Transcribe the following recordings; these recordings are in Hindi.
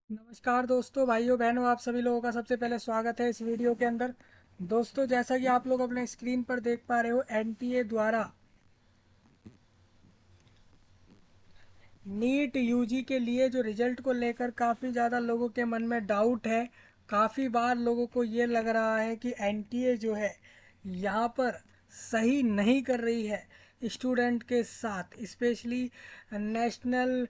नमस्कार दोस्तों, भाइयों बहनों, आप सभी लोगों का सबसे पहले स्वागत है इस वीडियो के अंदर। दोस्तों, जैसा कि आप लोग अपने स्क्रीन पर देख पा रहे हो, एनटीए द्वारा नीट यूजी के लिए जो रिजल्ट को लेकर काफ़ी ज़्यादा लोगों के मन में डाउट है। काफ़ी बार लोगों को ये लग रहा है कि एनटीए जो है यहाँ पर सही नहीं कर रही है स्टूडेंट के साथ। स्पेशली नेशनल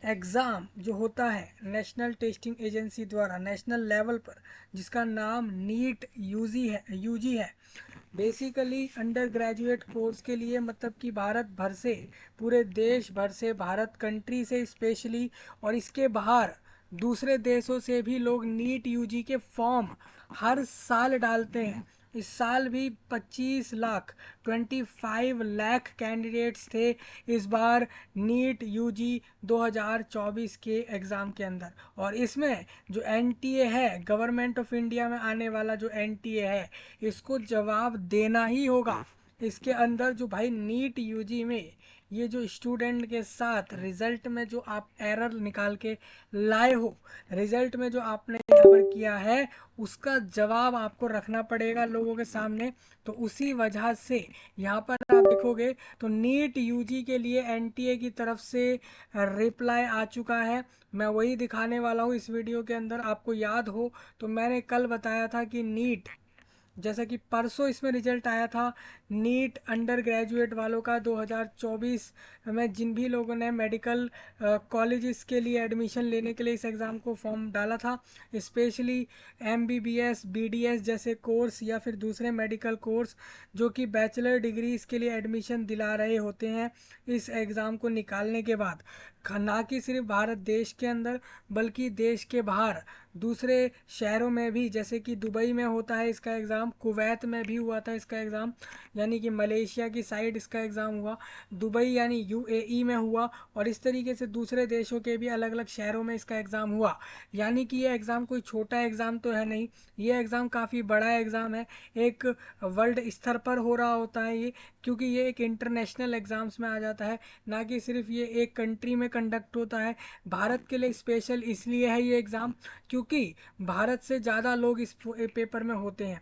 एग्ज़ाम जो होता है नेशनल टेस्टिंग एजेंसी द्वारा नेशनल लेवल पर, जिसका नाम नीट यूजी है। बेसिकली अंडर ग्रेजुएट कोर्स के लिए, मतलब कि भारत भर से, पूरे देश भर से, भारत कंट्री से स्पेशली, और इसके बाहर दूसरे देशों से भी लोग नीट यूजी के फॉर्म हर साल डालते हैं। इस साल भी 25 लाख कैंडिडेट्स थे इस बार नीट यूजी 2024 के एग्ज़ाम के अंदर। और इसमें जो एनटीए है, गवर्नमेंट ऑफ इंडिया में आने वाला जो एनटीए है, इसको जवाब देना ही होगा। इसके अंदर जो भाई नीट यूजी में ये जो स्टूडेंट के साथ रिजल्ट में जो आप एरर निकाल के लाए हो, रिजल्ट में जो आपने यहाँ पर किया है, उसका जवाब आपको रखना पड़ेगा लोगों के सामने। तो उसी वजह से यहाँ पर आप देखोगे तो नीट यूजी के लिए एनटीए की तरफ से रिप्लाई आ चुका है। मैं वही दिखाने वाला हूँ इस वीडियो के अंदर। आपको याद हो तो मैंने कल बताया था कि नीट, जैसा कि परसों इसमें रिजल्ट आया था नीट अंडर ग्रेजुएट वालों का 2024 में, जिन भी लोगों ने मेडिकल कॉलेजेस के लिए एडमिशन लेने के लिए इस एग्ज़ाम को फॉर्म डाला था, स्पेशली एमबीबीएस बीडीएस जैसे कोर्स या फिर दूसरे मेडिकल कोर्स जो कि बैचलर डिग्रीज के लिए एडमिशन दिला रहे होते हैं इस एग्ज़ाम को निकालने के बाद। ना कि सिर्फ भारत देश के अंदर बल्कि देश के बाहर दूसरे शहरों में भी, जैसे कि दुबई में होता है इसका एग्ज़ाम, कुवैत में भी हुआ था इसका एग्ज़ाम, यानी कि मलेशिया की साइड इसका एग्ज़ाम हुआ, दुबई यानी यूएई में हुआ, और इस तरीके से दूसरे देशों के भी अलग अलग शहरों में इसका एग्ज़ाम हुआ। यानी कि ये एग्ज़ाम कोई छोटा एग्ज़ाम तो है नहीं, ये एग्ज़ाम काफ़ी बड़ा एग्ज़ाम है। एक वर्ल्ड स्तर पर हो रहा होता है ये, क्योंकि ये एक इंटरनेशनल एग्ज़ाम्स में आ जाता है, ना कि सिर्फ ये एक कंट्री में कंडक्ट होता है। भारत के लिए स्पेशल इसलिए है ये एग्ज़ाम क्योंकि भारत से ज़्यादा लोग इस पेपर में होते हैं।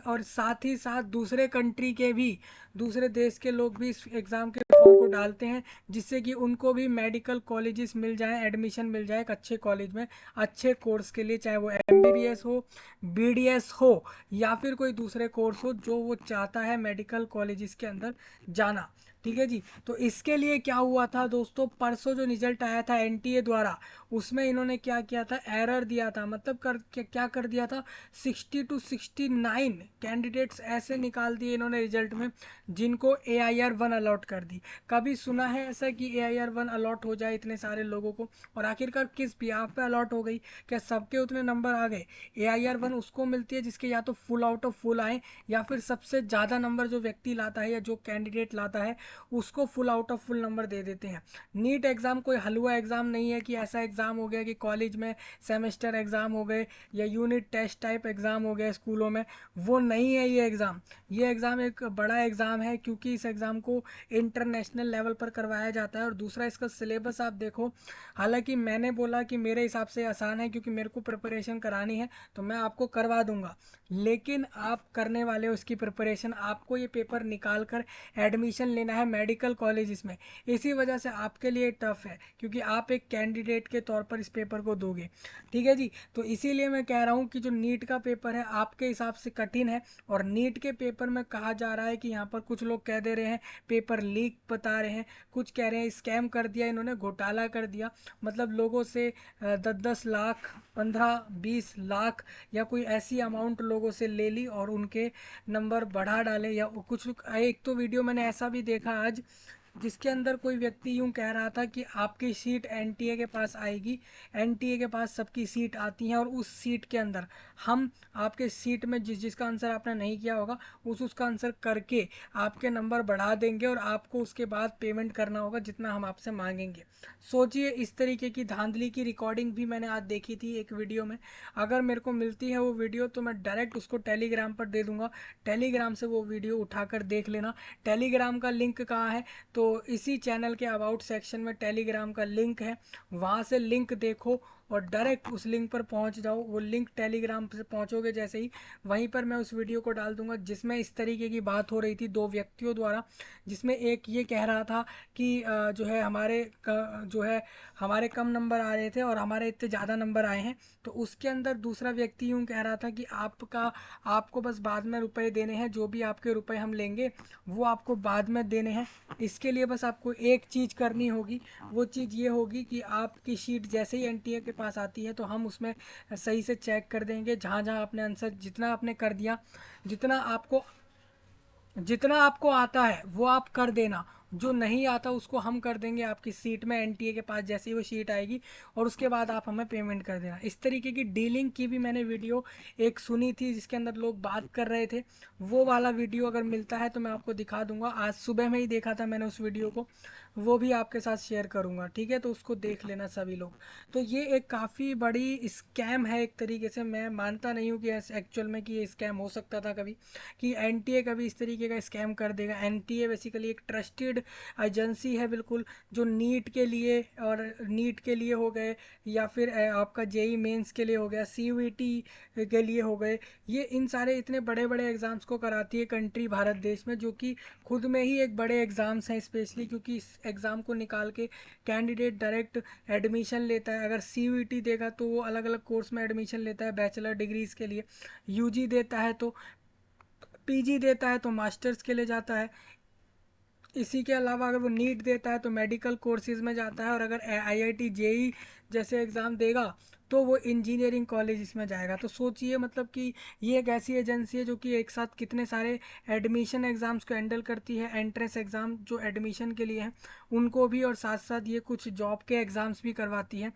और साथ ही साथ दूसरे कंट्री के भी, दूसरे देश के लोग भी इस एग्ज़ाम के फॉर्म को डालते हैं, जिससे कि उनको भी मेडिकल कॉलेजेस मिल जाए, एडमिशन मिल जाए एक अच्छे कॉलेज में, अच्छे कोर्स के लिए, चाहे वो एमबीबीएस हो, बीडीएस हो, या फिर कोई दूसरे कोर्स हो जो वो चाहता है मेडिकल कॉलेजेस के अंदर जाना। ठीक है जी। तो इसके लिए क्या हुआ था दोस्तों, परसों जो रिजल्ट आया था एनटीए द्वारा, उसमें इन्होंने क्या किया था, एरर दिया था। मतलब क्या कर दिया था, 60 to 69 कैंडिडेट्स ऐसे निकाल दिए इन्होंने रिजल्ट में जिनको AIR 1 अलॉट कर दी। कभी सुना है ऐसा कि AIR 1 अलॉट हो जाए इतने सारे लोगों को? और आखिरकार किस बिहाफ पे अलॉट हो गई? क्या सबके उतने नंबर आ गए? AIR 1 उसको मिलती है जिसके या तो फुल आउट ऑफ फुल आए, या फिर सबसे ज़्यादा नंबर जो व्यक्ति लाता है या जो कैंडिडेट लाता है उसको full out of full number दे देते हैं। नीट एग्ज़ाम कोई हलवा एग्ज़ाम नहीं है कि ऐसा एग्ज़ाम हो गया कि कॉलेज में सेमेस्टर एग्ज़ाम हो गए या यूनिट टेस्ट टाइप एग्ज़ाम हो गया स्कूलों में। वो नहीं है ये एग्ज़ाम। ये एग्ज़ाम एक बड़ा एग्ज़ाम है क्योंकि इस एग्ज़ाम को इंटरनेशनल लेवल पर करवाया जाता है। और दूसरा, इसका सिलेबस आप देखो, हालांकि मैंने बोला कि मेरे हिसाब से आसान है क्योंकि मेरे को प्रिपरेशन करानी है तो मैं आपको करवा दूंगा, लेकिन आप करने वाले हो इसकी प्रिपरेशन, आपको ये पेपर निकाल कर एडमिशन लेना है मेडिकल कॉलेज में। इसी वजह से आपके लिए टफ है क्योंकि आप एक कैंडिडेट के तौर पर इस पेपर को दोगे। ठीक है जी। तो इसीलिए मैं कह रहा हूँ कि जो नीट का पेपर है आपके हिसाब से कठिन है। और नीट के पेपर में कहा जा रहा है कि यहाँ पर कुछ लोग कह दे रहे हैं पेपर लीक बता रहे हैं, कुछ कह रहे हैं स्कैम कर दिया इन्होंने, घोटाला कर दिया। मतलब लोगों से 10-10 लाख, 15-20 लाख या कोई ऐसी अमाउंट लोगों से ले ली और उनके नंबर बढ़ा डाले। या कुछ, एक तो वीडियो मैंने ऐसा भी देखा आज जिसके अंदर कोई व्यक्ति यूं कह रहा था कि आपकी सीट एनटीए के पास आएगी, एनटीए के पास सबकी सीट आती हैं, और उस सीट के अंदर हम आपके सीट में जिसका आंसर आपने नहीं किया होगा उसका आंसर करके आपके नंबर बढ़ा देंगे और आपको उसके बाद पेमेंट करना होगा जितना हम आपसे मांगेंगे। सोचिए, इस तरीके की धांधली की रिकॉर्डिंग भी मैंने आज देखी थी एक वीडियो में। अगर मेरे को मिलती है वो वीडियो तो मैं डायरेक्ट उसको टेलीग्राम पर दे दूंगा, टेलीग्राम से वो वीडियो उठाकर देख लेना। टेलीग्राम का लिंक कहाँ है, तो तो इसी चैनल के अबाउट सेक्शन में टेलीग्राम का लिंक है, वहाँ से लिंक देखो और डायरेक्ट उस लिंक पर पहुंच जाओ। वो लिंक टेलीग्राम से पहुंचोगे जैसे ही, वहीं पर मैं उस वीडियो को डाल दूंगा जिसमें इस तरीके की बात हो रही थी दो व्यक्तियों द्वारा, जिसमें एक ये कह रहा था कि जो है जो है हमारे कम नंबर आ रहे थे और हमारे इतने ज़्यादा नंबर आए हैं। तो उसके अंदर दूसरा व्यक्ति यूँ कह रहा था कि आपको बस बाद में रुपए देने हैं, जो भी आपके रुपए हम लेंगे वो आपको बाद में देने हैं। इसके लिए बस आपको एक चीज़ करनी होगी, वो चीज़ ये होगी कि आपकी शीट जैसे ही एनटीए के पास आती है तो हम उसमें सही से चेक कर देंगे, जहाँ जहाँ आपने आंसर जितना आपने कर दिया, जितना आपको जितना आपको आता है वो आप कर देना, जो नहीं आता उसको हम कर देंगे आपकी सीट में एनटीए के पास जैसे ही वो शीट आएगी, और उसके बाद आप हमें पेमेंट कर देना। इस तरीके की डीलिंग की भी मैंने वीडियो एक सुनी थी जिसके अंदर लोग बात कर रहे थे। वो वाला वीडियो अगर मिलता है तो मैं आपको दिखा दूंगा, आज सुबह में ही देखा था मैंने उस वीडियो को, वो भी आपके साथ शेयर करूंगा, ठीक है? तो उसको देख लेना सभी लोग। तो ये एक काफ़ी बड़ी स्कैम है एक तरीके से। मैं मानता नहीं हूँ कि एक्चुअल में कि ये स्कैम हो सकता था कभी, कि एनटीए कभी इस तरीके का स्कैम कर देगा। एनटीए बेसिकली एक ट्रस्टेड एजेंसी है बिल्कुल, जो नीट के लिए और नीट के लिए हो गए, या फिर आपका जेई मेंस के लिए हो गया, सीयूईटी के लिए हो गए, ये इन सारे इतने बड़े बड़े एग्ज़ाम्स को कराती है कंट्री भारत देश में, जो कि खुद में ही एक बड़े एग्ज़ाम्स हैं स्पेशली, क्योंकि इस एग्ज़ाम को निकाल के कैंडिडेट डायरेक्ट एडमिशन लेता है। अगर सीयूईटी देगा तो वो अलग अलग कोर्स में एडमिशन लेता है बैचलर डिग्रीज़ के लिए, यूजी देता है तो पीजी देता है तो मास्टर्स के लिए जाता है। इसी के अलावा अगर वो नीट देता है तो मेडिकल कोर्सेज में जाता है, और अगर आईआईटी जेई जैसे एग्ज़ाम देगा तो वो इंजीनियरिंग कॉलेज इसमें जाएगा। तो सोचिए मतलब कि ये एक ऐसी एजेंसी है जो कि एक साथ कितने सारे एडमिशन एग्ज़ाम्स को हैंडल करती है, एंट्रेंस एग्ज़ाम जो एडमिशन के लिए हैं उनको भी, और साथ साथ ये कुछ जॉब के एग्ज़ाम्स भी करवाती है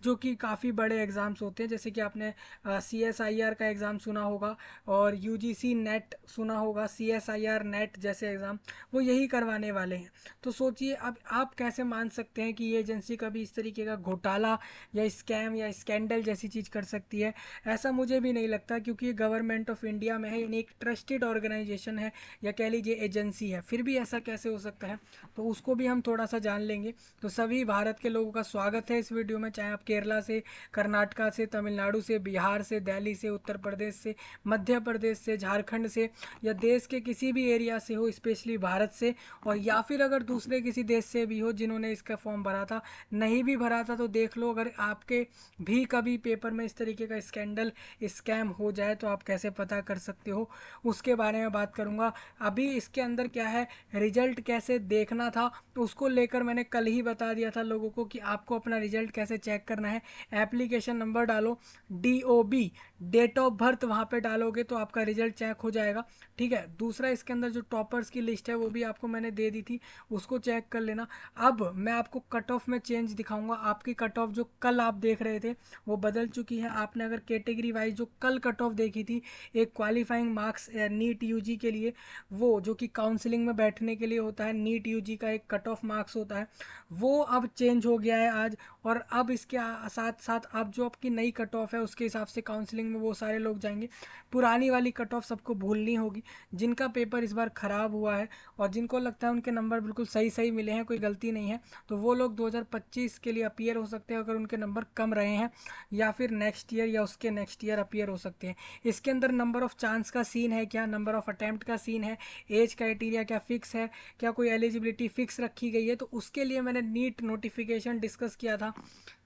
जो कि काफ़ी बड़े एग्ज़ाम्स होते हैं। जैसे कि आपने CSIR का एग्ज़ाम सुना होगा, और यूजीसी नेट सुना होगा, CSIR नेट जैसे एग्ज़ाम वो यही करवाने वाले हैं। तो सोचिए अब आप कैसे मान सकते हैं कि ये एजेंसी कभी इस तरीके का घोटाला या स्कैम या स्कैंडल जैसी चीज़ कर सकती है? ऐसा मुझे भी नहीं लगता, क्योंकि ये गवर्नमेंट ऑफ इंडिया में है, यानी एक ट्रस्टेड ऑर्गेनाइजेशन है या कह लीजिए एजेंसी है, फिर भी ऐसा कैसे हो सकता है? तो उसको भी हम थोड़ा सा जान लेंगे। तो सभी भारत के लोगों का स्वागत है इस वीडियो में, चाहे आप केरला से, कर्नाटका से, तमिलनाडु से, बिहार से, दिल्ली से, उत्तर प्रदेश से, मध्य प्रदेश से, झारखंड से, या देश के किसी भी एरिया से हो, स्पेशली भारत से, और या फिर अगर दूसरे किसी देश से भी हो जिन्होंने इसका फॉर्म भरा था, नहीं भी भरा था तो देख लो, अगर आपके भी कभी पेपर में इस तरीके का स्कैंडल स्कैम हो जाए तो आप कैसे पता कर सकते हो, उसके बारे में बात करूंगा। अभी इसके अंदर क्या है, रिजल्ट कैसे देखना था तो उसको लेकर मैंने कल ही बता दिया था लोगों को कि आपको अपना रिजल्ट कैसे चेक करना है। एप्लीकेशन नंबर डालो, DOB डेट ऑफ बर्थ वहाँ पे डालोगे तो आपका रिजल्ट चेक हो जाएगा, ठीक है? दूसरा इसके अंदर जो टॉपर्स की लिस्ट है वो भी आपको मैंने दे दी थी, उसको चेक कर लेना। अब मैं आपको कट ऑफ में चेंज दिखाऊंगा। आपकी कट ऑफ जो कल आप देख रहे थे वो बदल चुकी है। आपने अगर कैटेगरी वाइज जो कल कट ऑफ देखी थी, एक क्वालिफाइंग मार्क्स नीट यूजी के लिए, वो जो कि काउंसलिंग में बैठने के लिए होता है, नीट यूजी का एक कट ऑफ मार्क्स होता है, वो अब चेंज हो गया है आज। और अब इसके साथ साथ अब जो आपकी नई कट ऑफ है उसके हिसाब से काउंसलिंग में वो सारे लोग जाएंगे। पुरानी वाली कट ऑफ सबको भूलनी होगी। जिनका पेपर इस बार ख़राब हुआ है और जिनको लगता है उनके नंबर बिल्कुल सही सही मिले हैं, कोई गलती नहीं है, तो वो लोग 2025 के लिए अपीयर हो सकते हैं अगर उनके नंबर कम रहे हैं, या फिर नेक्स्ट ईयर या उसके नेक्स्ट ईयर अपीयर हो सकते हैं। इसके अंदर नंबर ऑफ चांस का सीन है क्या, नंबर ऑफ अटैम्प्ट का सीन है, एज क्राइटेरिया क्या फिक्स है, क्या कोई एलिजिबिलिटी फिक्स रखी गई है, तो उसके लिए मैंने नीट नोटिफिकेशन डिस्कस किया था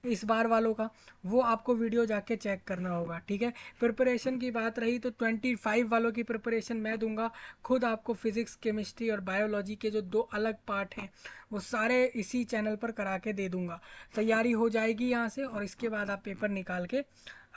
इस बार वालों का, वो आपको वीडियो जाके चेक करना होगा, ठीक है? प्रिपरेशन की बात रही तो 25 वालों की प्रिपरेशन मैं दूंगा खुद आपको। फिजिक्स, केमिस्ट्री और बायोलॉजी के जो दो अलग पार्ट हैं वो सारे इसी चैनल पर करा के दे दूंगा। तैयारी हो जाएगी यहाँ से, और इसके बाद आप पेपर निकाल के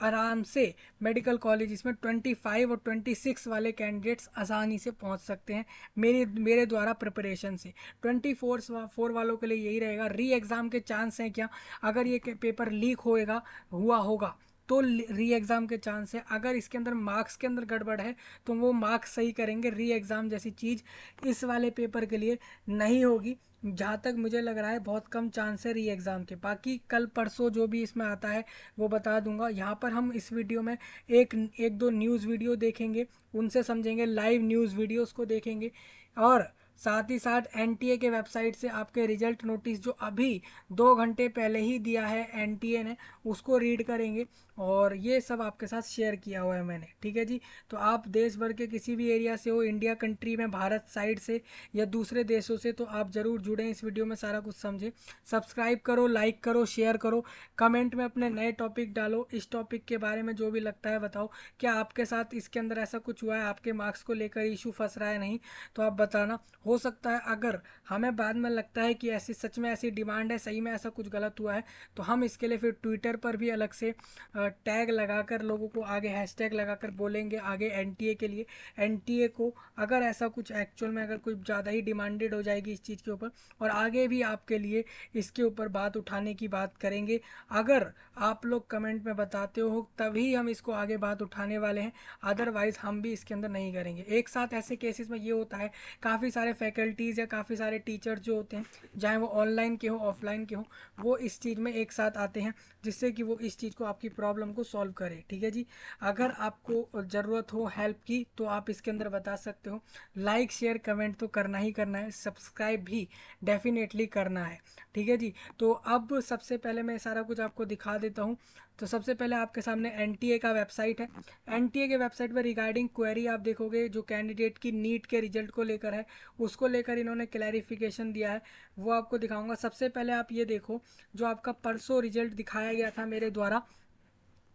आराम से मेडिकल कॉलेज में 25 और 26 वाले कैंडिडेट्स आसानी से पहुंच सकते हैं मेरे द्वारा प्रिपरेशन से। 24 वालों के लिए यही रहेगा। री एग्ज़ाम के चांस हैं क्या, अगर ये पेपर लीक हुआ होगा तो री एग्ज़ाम के चांस है। अगर इसके अंदर मार्क्स के अंदर गड़बड़ है तो वो मार्क्स सही करेंगे, री एग्ज़ाम जैसी चीज़ इस वाले पेपर के लिए नहीं होगी। जहाँ तक मुझे लग रहा है बहुत कम चांस है री एग्ज़ाम के। बाकी कल परसों जो भी इसमें आता है वो बता दूंगा। यहाँ पर हम इस वीडियो में एक एक दो न्यूज़ वीडियो देखेंगे, उनसे समझेंगे, लाइव न्यूज़ वीडियोस को देखेंगे, और साथ ही साथ एनटीए के वेबसाइट से आपके रिजल्ट नोटिस जो अभी 2 घंटे पहले ही दिया है एनटीए ने, उसको रीड करेंगे। और ये सब आपके साथ शेयर किया हुआ है मैंने, ठीक है जी। तो आप देश भर के किसी भी एरिया से हो, इंडिया कंट्री में, भारत साइड से या दूसरे देशों से, तो आप ज़रूर जुड़ें, इस वीडियो में सारा कुछ समझें। सब्सक्राइब करो, लाइक करो, शेयर करो, कमेंट में अपने नए टॉपिक डालो, इस टॉपिक के बारे में जो भी लगता है बताओ। क्या आपके साथ इसके अंदर ऐसा कुछ हुआ है, आपके मार्क्स को लेकर इशू फंस रहा है नहीं, तो आप बताना। हो सकता है अगर हमें बाद में लगता है कि ऐसी सच में ऐसी डिमांड है, सही में ऐसा कुछ गलत हुआ है, तो हम इसके लिए फिर ट्विटर पर भी अलग से टैग लगाकर लोगों को आगे हैशटैग लगाकर बोलेंगे आगे एनटीए के लिए। एनटीए को अगर ऐसा कुछ एक्चुअल में अगर कोई ज़्यादा ही डिमांडेड हो जाएगी इस चीज़ के ऊपर, और आगे भी आपके लिए इसके ऊपर बात उठाने की बात करेंगे। अगर आप लोग कमेंट में बताते हो तभी हम इसको आगे बात उठाने वाले हैं, अदरवाइज हम भी इसके अंदर नहीं करेंगे। एक साथ ऐसे केसेस में ये होता है, काफ़ी सारे फैकल्टीज़ या काफ़ी सारे टीचर्स जो होते हैं, चाहे वो ऑनलाइन के हो ऑफलाइन के हो, वो इस चीज़ में एक साथ आते हैं जिससे कि वो इस चीज़ को आपकी प्रॉब्लम को सॉल्व करे, ठीक है जी। अगर आपको ज़रूरत हो हेल्प की तो आप इसके अंदर बता सकते हो। लाइक शेयर कमेंट तो करना ही करना है, सब्सक्राइब भी डेफिनेटली करना है, ठीक है जी। तो अब सबसे पहले मैं सारा कुछ आपको दिखा देता हूँ। तो सबसे पहले आपके सामने एनटीए का वेबसाइट है। एनटीए के वेबसाइट पर रिगार्डिंग क्वेरी आप देखोगे जो कैंडिडेट की नीट के रिजल्ट को लेकर है, उसको लेकर इन्होंने क्लैरिफिकेशन दिया है, वो आपको दिखाऊंगा। सबसे पहले आप ये देखो, जो आपका परसों रिजल्ट दिखाया गया था मेरे द्वारा,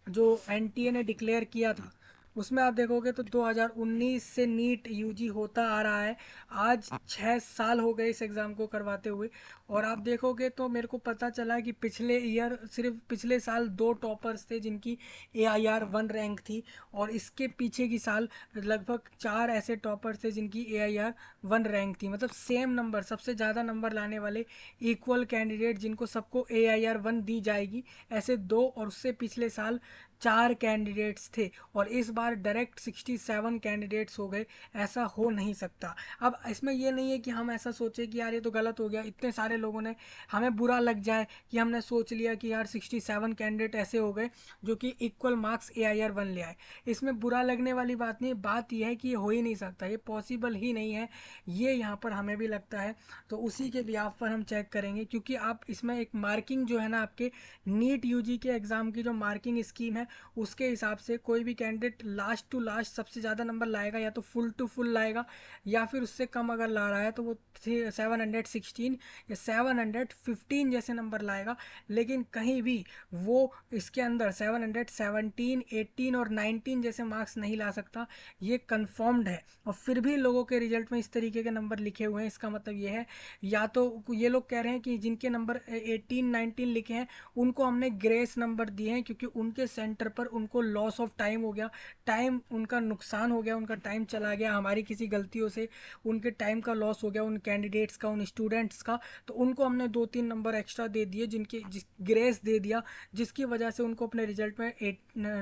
जो एनटीए ने डिक्लेयर किया था, उसमें आप देखोगे तो 2019 से नीट यूजी होता आ रहा है। आज 6 साल हो गए इस एग्ज़ाम को करवाते हुए। और आप देखोगे तो मेरे को पता चला कि पिछले ईयर सिर्फ पिछले साल 2 टॉपर्स थे जिनकी AIR 1 रैंक थी, और इसके पीछे की साल लगभग 4 ऐसे टॉपर्स थे जिनकी AIR 1 रैंक थी। मतलब सेम नंबर, सबसे ज़्यादा नंबर लाने वाले इक्वल कैंडिडेट जिनको सबको AIR 1 दी जाएगी, ऐसे 2 और उससे पिछले साल 4 कैंडिडेट्स थे। और इस बार डायरेक्ट 67 कैंडिडेट्स हो गए। ऐसा हो नहीं सकता। अब इसमें ये नहीं है कि हम ऐसा सोचे कि यार ये तो गलत हो गया, इतने सारे लोगों ने, हमें बुरा लग जाए कि हमने सोच लिया कि यार 67 कैंडिडेट ऐसे हो गए जो कि इक्वल मार्क्स AIR 1 ले आए। इसमें बुरा लगने वाली बात नहीं, बात यह है कि ये हो ही नहीं सकता, ये पॉसिबल ही नहीं है, ये यहाँ पर हमें भी लगता है। तो उसी के बिहाफ पर हम चेक करेंगे, क्योंकि आप इसमें एक मार्किंग जो है ना, आपके नीट यूजी के एग्ज़ाम की जो मार्किंग स्कीम है उसके हिसाब से कोई भी कैंडिडेट लास्ट टू लास्ट सबसे ज़्यादा नंबर लाएगा, या तो फुल टू फुल लाएगा, या फिर उससे कम अगर ला रहा है तो वो 716 या 715 जैसे नंबर लाएगा। लेकिन कहीं भी वो इसके अंदर 717, 18 और 19 जैसे मार्क्स नहीं ला सकता, ये कन्फर्म्ड है। और फिर भी लोगों के रिजल्ट में इस तरीके के नंबर लिखे हुए हैं, इसका मतलब ये है, या तो ये लोग कह रहे हैं कि जिनके नंबर 18, 19 लिखे हैं उनको हमने ग्रेस नंबर दिए हैं, क्योंकि उनके सेंटर पर उनको लॉस ऑफ टाइम हो गया, टाइम उनका नुकसान हो गया, उनका टाइम चला गया हमारी किसी गलतियों से, उनके टाइम का लॉस हो गया, उन कैंडिडेट्स का, उन स्टूडेंट्स का। तो उनको हमने 2-3 नंबर एक्स्ट्रा दे दिए, जिनके ग्रेस दे दिया, जिसकी वजह से उनको अपने रिजल्ट में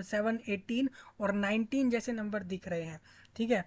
7, 18 और 19 जैसे नंबर दिख रहे हैं, ठीक है।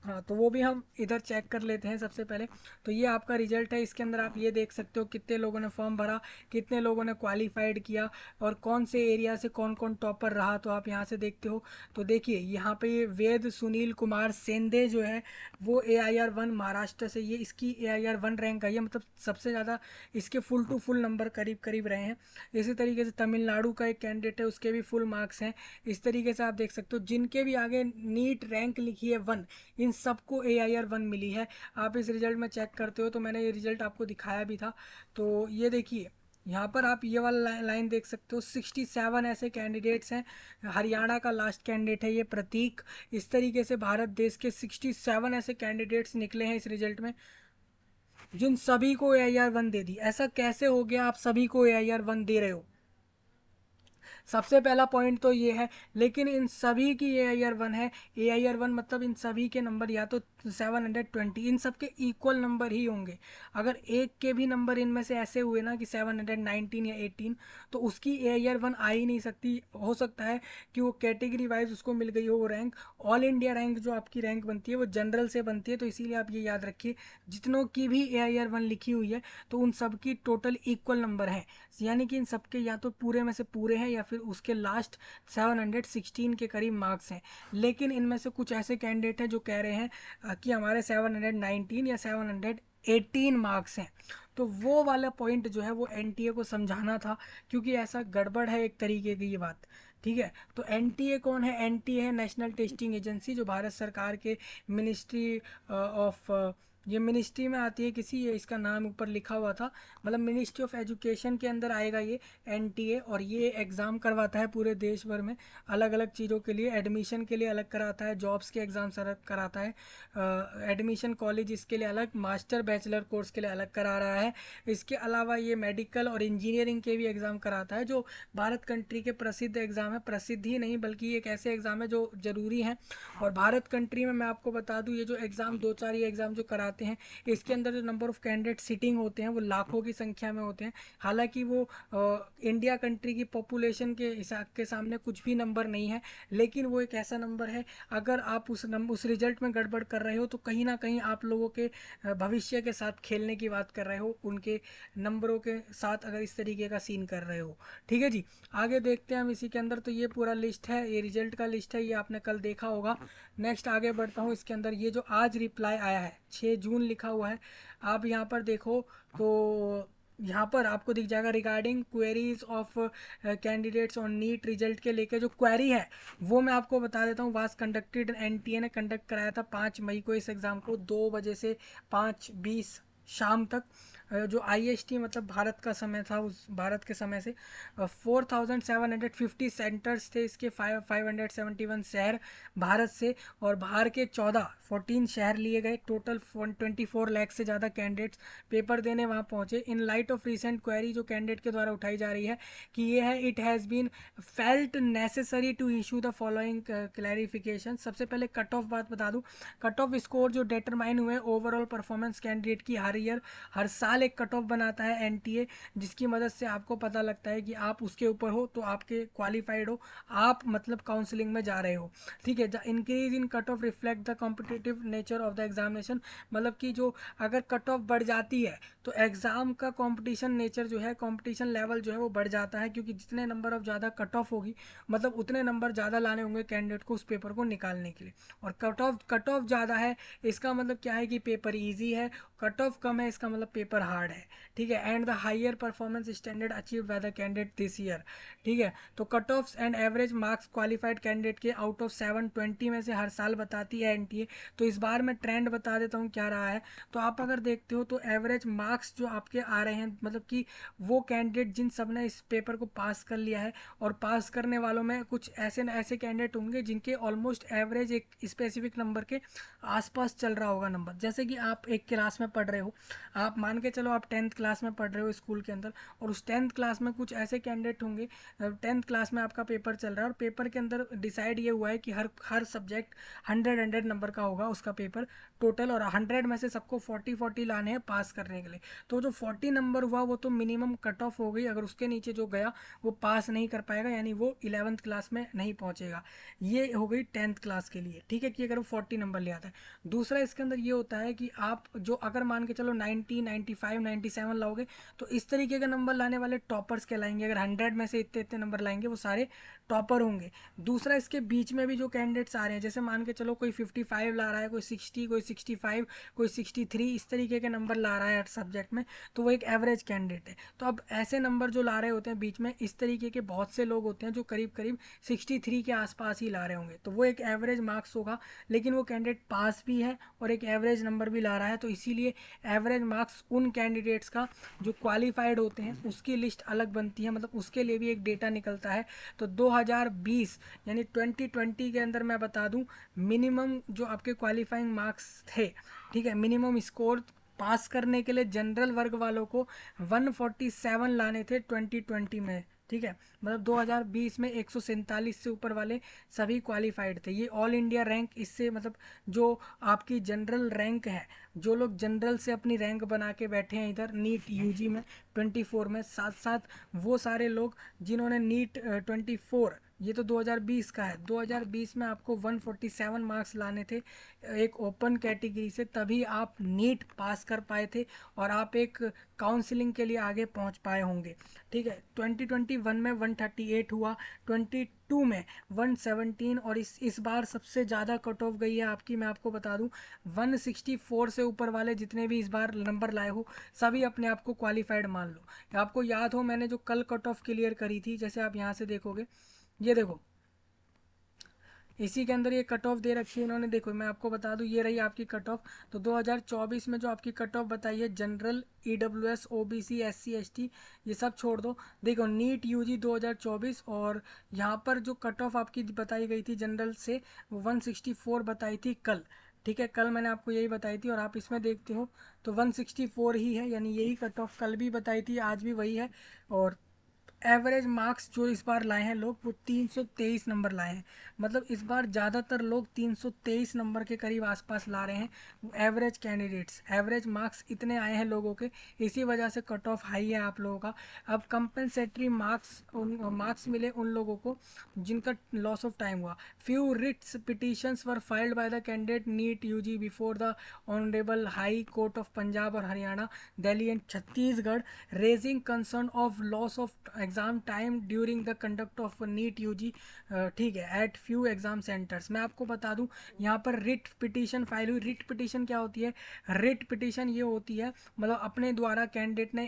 हाँ, तो वो भी हम इधर चेक कर लेते हैं सबसे पहले। तो ये आपका रिजल्ट है, इसके अंदर आप ये देख सकते हो कितने लोगों ने फॉर्म भरा, कितने लोगों ने क्वालिफाइड किया, और कौन से एरिया से कौन कौन टॉपर रहा, तो आप यहाँ से देखते हो। तो देखिए यहाँ पे ये वेद सुनील कुमार सेंधे जो है वो AIR 1 महाराष्ट्र से, ये इसकी AIR 1 रैंक आई है, मतलब सबसे ज़्यादा इसके फुल टू फुल नंबर करीब करीब रहे हैं। इसी तरीके से तमिलनाडु का एक कैंडिडेट है, उसके भी फुल मार्क्स हैं। इस तरीके से आप देख सकते हो जिनके भी आगे नीट रैंक लिखी है 1, इन सबको AIR 1 मिली है। आप इस रिजल्ट में चेक करते हो, तो मैंने ये रिजल्ट आपको दिखाया भी था। तो ये देखिए यहाँ पर आप ये वाला लाइन देख सकते हो, 67 ऐसे कैंडिडेट्स हैं। हरियाणा का लास्ट कैंडिडेट है ये प्रतीक। इस तरीके से भारत देश के 67 ऐसे कैंडिडेट्स निकले हैं इस रिजल्ट में, जिन सभी को AIR 1 दे दी। ऐसा कैसे हो गया आप सभी को AIR 1 दे रहे हो? सबसे पहला पॉइंट तो ये है, लेकिन इन सभी की AIR 1 है। AIR 1 मतलब इन सभी के नंबर या तो 720, इन सब के इक्वल नंबर ही होंगे। अगर एक के भी नंबर इनमें से ऐसे हुए ना कि 719 या 18, तो उसकी AIR 1 आ ही नहीं सकती। हो सकता है कि वो कैटेगरी वाइज उसको मिल गई हो वो रैंक। ऑल इंडिया रैंक जो आपकी रैंक बनती है वो जनरल से बनती है, तो इसीलिए आप ये याद रखिए, जितनों की भी AIR 1 लिखी हुई है तो उन सब की टोटल इक्वल नंबर है, यानी कि इन सबके या तो पूरे में से पूरे हैं या फिर उसके लास्ट 716 के करीब मार्क्स हैं। लेकिन इनमें से कुछ ऐसे कैंडिडेट हैं जो कह रहे हैं कि हमारे 719 या 718 मार्क्स हैं। तो वो वाला पॉइंट जो है वो एनटीए को समझाना था, क्योंकि ऐसा गड़बड़ है एक तरीके की ये बात। ठीक है, तो एनटीए कौन है? एनटीए है नेशनल टेस्टिंग एजेंसी, जो भारत सरकार के मिनिस्ट्री ऑफ ये मिनिस्ट्री में आती है किसी, ये इसका नाम ऊपर लिखा हुआ था, मतलब मिनिस्ट्री ऑफ एजुकेशन के अंदर आएगा ये एनटीए। और ये एग्ज़ाम करवाता है पूरे देश भर में अलग अलग चीज़ों के लिए। एडमिशन के लिए अलग कराता है, जॉब्स के एग्ज़ाम्स अलग कराता है, एडमिशन कॉलेज इसके लिए अलग, मास्टर बैचलर कोर्स के लिए अलग करा रहा है। इसके अलावा ये मेडिकल और इंजीनियरिंग के भी एग्ज़ाम कराता है, जो भारत कंट्री के प्रसिद्ध एग्ज़ाम है। प्रसिद्ध ही नहीं बल्कि एक ऐसे एग्ज़ाम है जो ज़रूरी हैं। और भारत कंट्री में मैं आपको बता दूं, ये जो एग्ज़ाम दो चार ये एग्ज़ाम जो कराते हैं, इसके अंदर जो नंबर ऑफ़ कैंडिडेट सिटिंग होते हैं वो लाखों की संख्या में होते हैं। हालांकि वो इंडिया कंट्री की पॉपुलेशन के हिसाब के सामने कुछ भी नंबर नहीं है, लेकिन वो एक ऐसा नंबर है, अगर आप उस रिजल्ट में गड़बड़ कर रहे हो तो कहीं ना कहीं आप लोगों के भविष्य के साथ खेलने की बात कर रहे हो, उनके नंबरों के साथ अगर इस तरीके का सीन कर रहे हो। ठीक है जी, आगे देखते हैं हम इसी के अंदर। तो ये पूरा लिस्ट है, ये रिजल्ट का लिस्ट है, ये आपने कल देखा होगा। नेक्स्ट आगे बढ़ता हूँ। इसके अंदर ये जो आज रिप्लाई आया है 6 जून लिखा हुआ है, आप यहाँ पर देखो तो यहाँ पर आपको दिख जाएगा regarding queries of candidates on NEET result के लेके जो क्वेरी है वो मैं आपको बता देता हूँ। वाज कंडक्टेड, एनटीए ने कंडक्ट कराया था 5 मई को इस एग्ज़ाम को 2 बजे से 5:20 शाम तक। जो आईएसटी मतलब भारत का समय था, उस भारत के समय से 4750 सेंटर्स थे इसके, 571 शहर भारत से, और बाहर के 14 शहर लिए गए। टोटल 24 लाख से ज़्यादा कैंडिडेट्स पेपर देने वहाँ पहुँचे। In light of recent query जो कैंडिडेट के द्वारा उठाई जा रही है कि ये है, it has been felt necessary to issue the following clarification. सबसे पहले कट ऑफ बात बता दूँ, कट ऑफ स्कोर जो डिटरमाइन हुए ओवरऑल परफॉर्मेंस कैंडिडेट की, हर ईयर हर साल एक कट ऑफ बनाता है एनटीए, जिसकी मदद से आपको पता लगता है कि आप उसके ऊपर हो तो आपके क्वालिफाइड हो, आप मतलब काउंसलिंग में जा रहे हो। ठीक है, increase in cut off reflect the competitive nature of the examination, मतलब कि जो अगर कट ऑफ बढ़ जाती है तो एग्ज़ाम का कंपटीशन नेचर जो है, कंपटीशन लेवल जो है वो बढ़ जाता है, क्योंकि जितने नंबर ऑफ ज़्यादा कट ऑफ होगी मतलब उतने नंबर ज़्यादा लाने होंगे कैंडिडेट को उस पेपर को निकालने के लिए। और कट ऑफ ज़्यादा है इसका मतलब क्या है कि पेपर ईजी है, कट ऑफ कम है इसका मतलब पेपर हार्ड है। ठीक है, and the higher performance standard achieve by the candidate this year. ठीक है, तो cut off and average marks qualified candidate के आउट ऑफ 720 में से हर साल बताती है एनटीए। तो इस बार मैं ट्रेंड बता देता हूँ क्या रहा है। तो आप अगर देखते हो तो एवरेज मार्क्स जो आपके आ रहे हैं, मतलब कि वो कैंडिडेट जिन सब ने इस पेपर को पास कर लिया है, और पास करने वालों में कुछ ऐसे न ऐसे कैंडिडेट होंगे जिनके ऑलमोस्ट एवरेज एक स्पेसिफिक नंबर के आसपास चल रहा होगा नंबर। जैसे कि आप एक क्लास में पढ़ रहे हो, आप मान के चलो आप 10th क्लास में पढ़ रहे हो स्कूल के अंदर, और उस 10th क्लास में कुछ ऐसे कैंडिडेट होंगे, 10th क्लास में आपका पेपर चल रहा है और पेपर के अंदर डिसाइड ये हुआ है कि हर हर सब्जेक्ट 100 नंबर का होगा उसका पेपर टोटल, और 100 में से सबको 40 लाने हैं पास करने के लिए। तो जो 40 नंबर हुआ वो तो मिनिमम कट ऑफ हो गई, अगर उसके नीचे जो गया वो पास नहीं कर पाएगा, यानी वो 11th क्लास में नहीं पहुंचेगा। ये हो गई 10th क्लास के लिए। ठीक है, कि अगर वो 40 नंबर ले आता है। दूसरा इसके अंदर ये होता है कि आप जो अगर मान के चलो 90, 95, 97 लाओगे तो इस तरीके का नंबर लाने वाले टॉपर्स कहलाएंगे। अगर 100 में से इतने इतने नंबर लाएंगे वो सारे टॉपर होंगे। दूसरा, इसके बीच में भी जो कैंडिडेट्स आ रहे हैं, जैसे मान के चलो कोई 55 ला रहा है, कोई 60, कोई 65, कोई 63, इस तरीके के नंबर ला रहा है हर सब्जेक्ट में, तो वो एक एवरेज कैंडिडेट है। तो अब ऐसे नंबर जो ला रहे होते हैं बीच में, इस तरीके के बहुत से लोग होते हैं जो करीब करीब 63 के आसपास ही ला रहे होंगे, तो वो एक एवरेज मार्क्स होगा। लेकिन वो कैंडिडेट पास भी है और एक एवरेज नंबर भी ला रहा है, तो इसीलिए एवरेज मार्क्स उन कैंडिडेट्स का जो क्वालिफाइड होते हैं उसकी लिस्ट अलग बनती है, मतलब उसके लिए भी एक डेटा निकलता है। तो 2020 यानी 2020 के अंदर मैं बता दूं, मिनिमम जो आपके क्वालिफाइंग मार्क्स थे, ठीक है, मिनिमम स्कोर पास करने के लिए जनरल वर्ग वालों को 147 लाने थे 2020 में। ठीक है, मतलब 2020 में 147 से ऊपर वाले सभी क्वालिफाइड थे। ये ऑल इंडिया रैंक, इससे मतलब जो आपकी जनरल रैंक है, जो लोग जनरल से अपनी रैंक बना के बैठे हैं इधर नीट यूजी में 24 में, साथ साथ वो सारे लोग जिन्होंने नीट 24 ये तो 2020 का है। 2020 में आपको 147 मार्क्स लाने थे एक ओपन कैटेगरी से, तभी आप नीट पास कर पाए थे और आप एक काउंसलिंग के लिए आगे पहुंच पाए होंगे। ठीक है, 2021 में 138 हुआ, 22 में 117, और इस बार सबसे ज़्यादा कट ऑफ गई है आपकी, मैं आपको बता दूं 164 से ऊपर वाले जितने भी इस बार नंबर लाए हो सभी अपने आप को क्वालिफाइड मान लो। आपको याद हो मैंने जो कल कट ऑफ क्लियर करी थी, जैसे आप यहाँ से देखोगे, ये देखो इसी के अंदर ये कट ऑफ दे रखी है इन्होंने, देखो मैं आपको बता दूं ये रही आपकी कट ऑफ। तो 2024 में जो आपकी कट ऑफ बताई है general, EWS, OBC, SC, ST, ये सब छोड़ दो। देखो नीट यूजी 2024, और यहाँ पर जो कट ऑफ आपकी बताई गई थी जनरल से, वो 164 बताई थी कल। ठीक है, कल मैंने आपको यही बताई थी, और आप इसमें देखते हो तो 164 ही है, यानी यही कट ऑफ कल भी बताई थी, आज भी वही है। और एवरेज मार्क्स जो इस बार लाए हैं लोग, वो 323 नंबर लाए हैं। मतलब इस बार ज़्यादातर लोग 323 नंबर के करीब आसपास ला रहे हैं एवरेज कैंडिडेट्स। एवरेज मार्क्स इतने आए हैं लोगों के, इसी वजह से कट ऑफ हाई है आप लोगों का। अब कंपनसेटरी मार्क्स मार्क्स मिले उन लोगों को जिनका लॉस ऑफ टाइम हुआ। Few writs petitions were filed by the candidate NEET UG before the honourable High Court of Punjab और Haryana, Delhi and Chhattisgarh, raising concern of loss of exam time during the conduct of NEET UG, ठीक है, एट फ्यू एग्जाम सेंटर्स। मैं आपको बता दूं यहाँ पर रिट पिटीशन फाइल हुई। रिट पिटीशन क्या होती है? रिट पिटीशन ये होती है, मतलब अपने द्वारा कैंडिडेट ने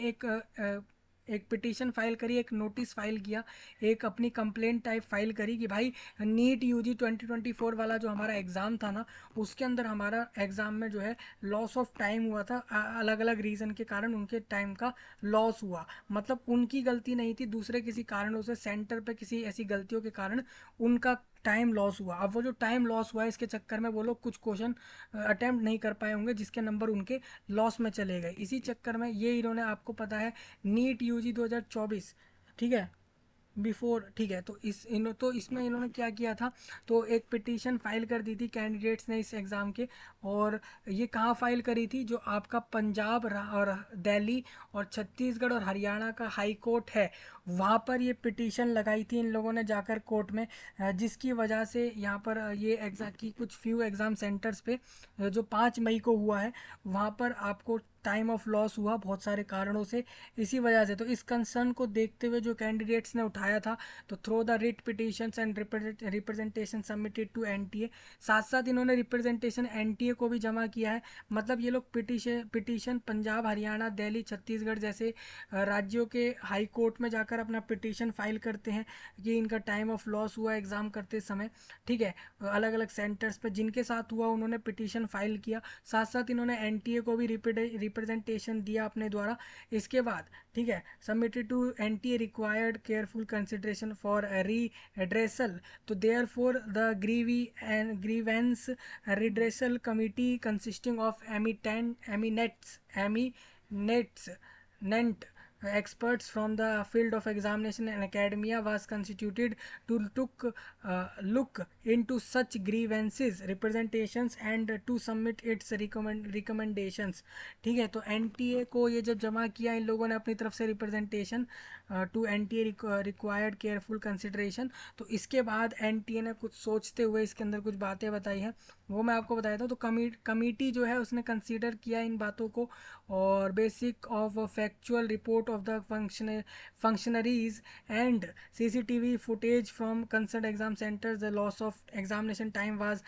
एक पिटीशन फाइल करी, एक नोटिस फाइल किया, एक अपनी कंप्लेंट टाइप फाइल करी कि भाई नीट यूजी 2024 वाला जो हमारा एग्ज़ाम था ना, उसके अंदर हमारा एग्ज़ाम में जो है लॉस ऑफ टाइम हुआ था, अलग अलग रीज़न के कारण उनके टाइम का लॉस हुआ। मतलब उनकी गलती नहीं थी, दूसरे किसी कारणों से सेंटर पे किसी ऐसी गलतियों के कारण उनका टाइम लॉस हुआ। अब वो जो टाइम लॉस हुआ है इसके चक्कर में वो लोग कुछ क्वेश्चन अटेम्प्ट नहीं कर पाए होंगे, जिसके नंबर उनके लॉस में चले गए। इसी चक्कर में ये इन्होंने, आपको पता है नीट यूजी 2024, ठीक है, बिफोर, ठीक है, तो इसमें इन्होंने क्या किया था, तो एक पिटीशन फाइल कर दी थी कैंडिडेट्स ने इस एग्ज़ाम के। और ये कहाँ फाइल करी थी? जो आपका पंजाब और दिल्ली और छत्तीसगढ़ और हरियाणा का हाई कोर्ट है, वहाँ पर ये पिटीशन लगाई थी इन लोगों ने जाकर कोर्ट में, जिसकी वजह से यहाँ पर ये एग्ज़ाम की कुछ फ्यू एग्ज़ाम सेंटर्स पे जो 5 मई को हुआ है, वहाँ पर आपको टाइम ऑफ लॉस हुआ बहुत सारे कारणों से। इसी वजह से तो इस कंसर्न को देखते हुए जो कैंडिडेट्स ने उठाया था, तो through the writ petitions and representation submitted to NTA, साथ साथ इन्होंने रिप्रेजेंटेशन एनटीए को भी जमा किया है। मतलब ये लोग पिटीशन पंजाब, हरियाणा, दिल्ली, छत्तीसगढ़ जैसे राज्यों के हाई कोर्ट में जाकर अपना पिटीशन फाइल करते हैं कि इनका टाइम ऑफ लॉस हुआ एग्ज़ाम करते समय। ठीक है, अलग अलग सेंटर्स पर जिनके साथ हुआ उन्होंने पिटीशन फाइल किया, साथ साथ इन्होंने एनटीए को भी रिप्रेजेंटेशन दिया अपने द्वारा। इसके बाद, ठीक है, submitted to NTA required careful consideration for redressal. तो there for the grievance redressal committee consisting of एमिनेट्स नेंट experts from the field of examination and academia was constituted to look into such grievances representations and to submit its recommendations। ठीक है, तो एनटीए को ये जब जमा किया इन लोगों ने अपनी तरफ से representation to NTA required careful consideration, तो इसके बाद एनटीए ने कुछ सोचते हुए इसके अंदर कुछ बातें बताई हैं, वो मैं आपको बताया था। तो कमिटी जो है उसने कंसीडर किया इन बातों को, और basic of factual report of the functionaries and CCTV footage from concerned exam centers, the loss of examination time was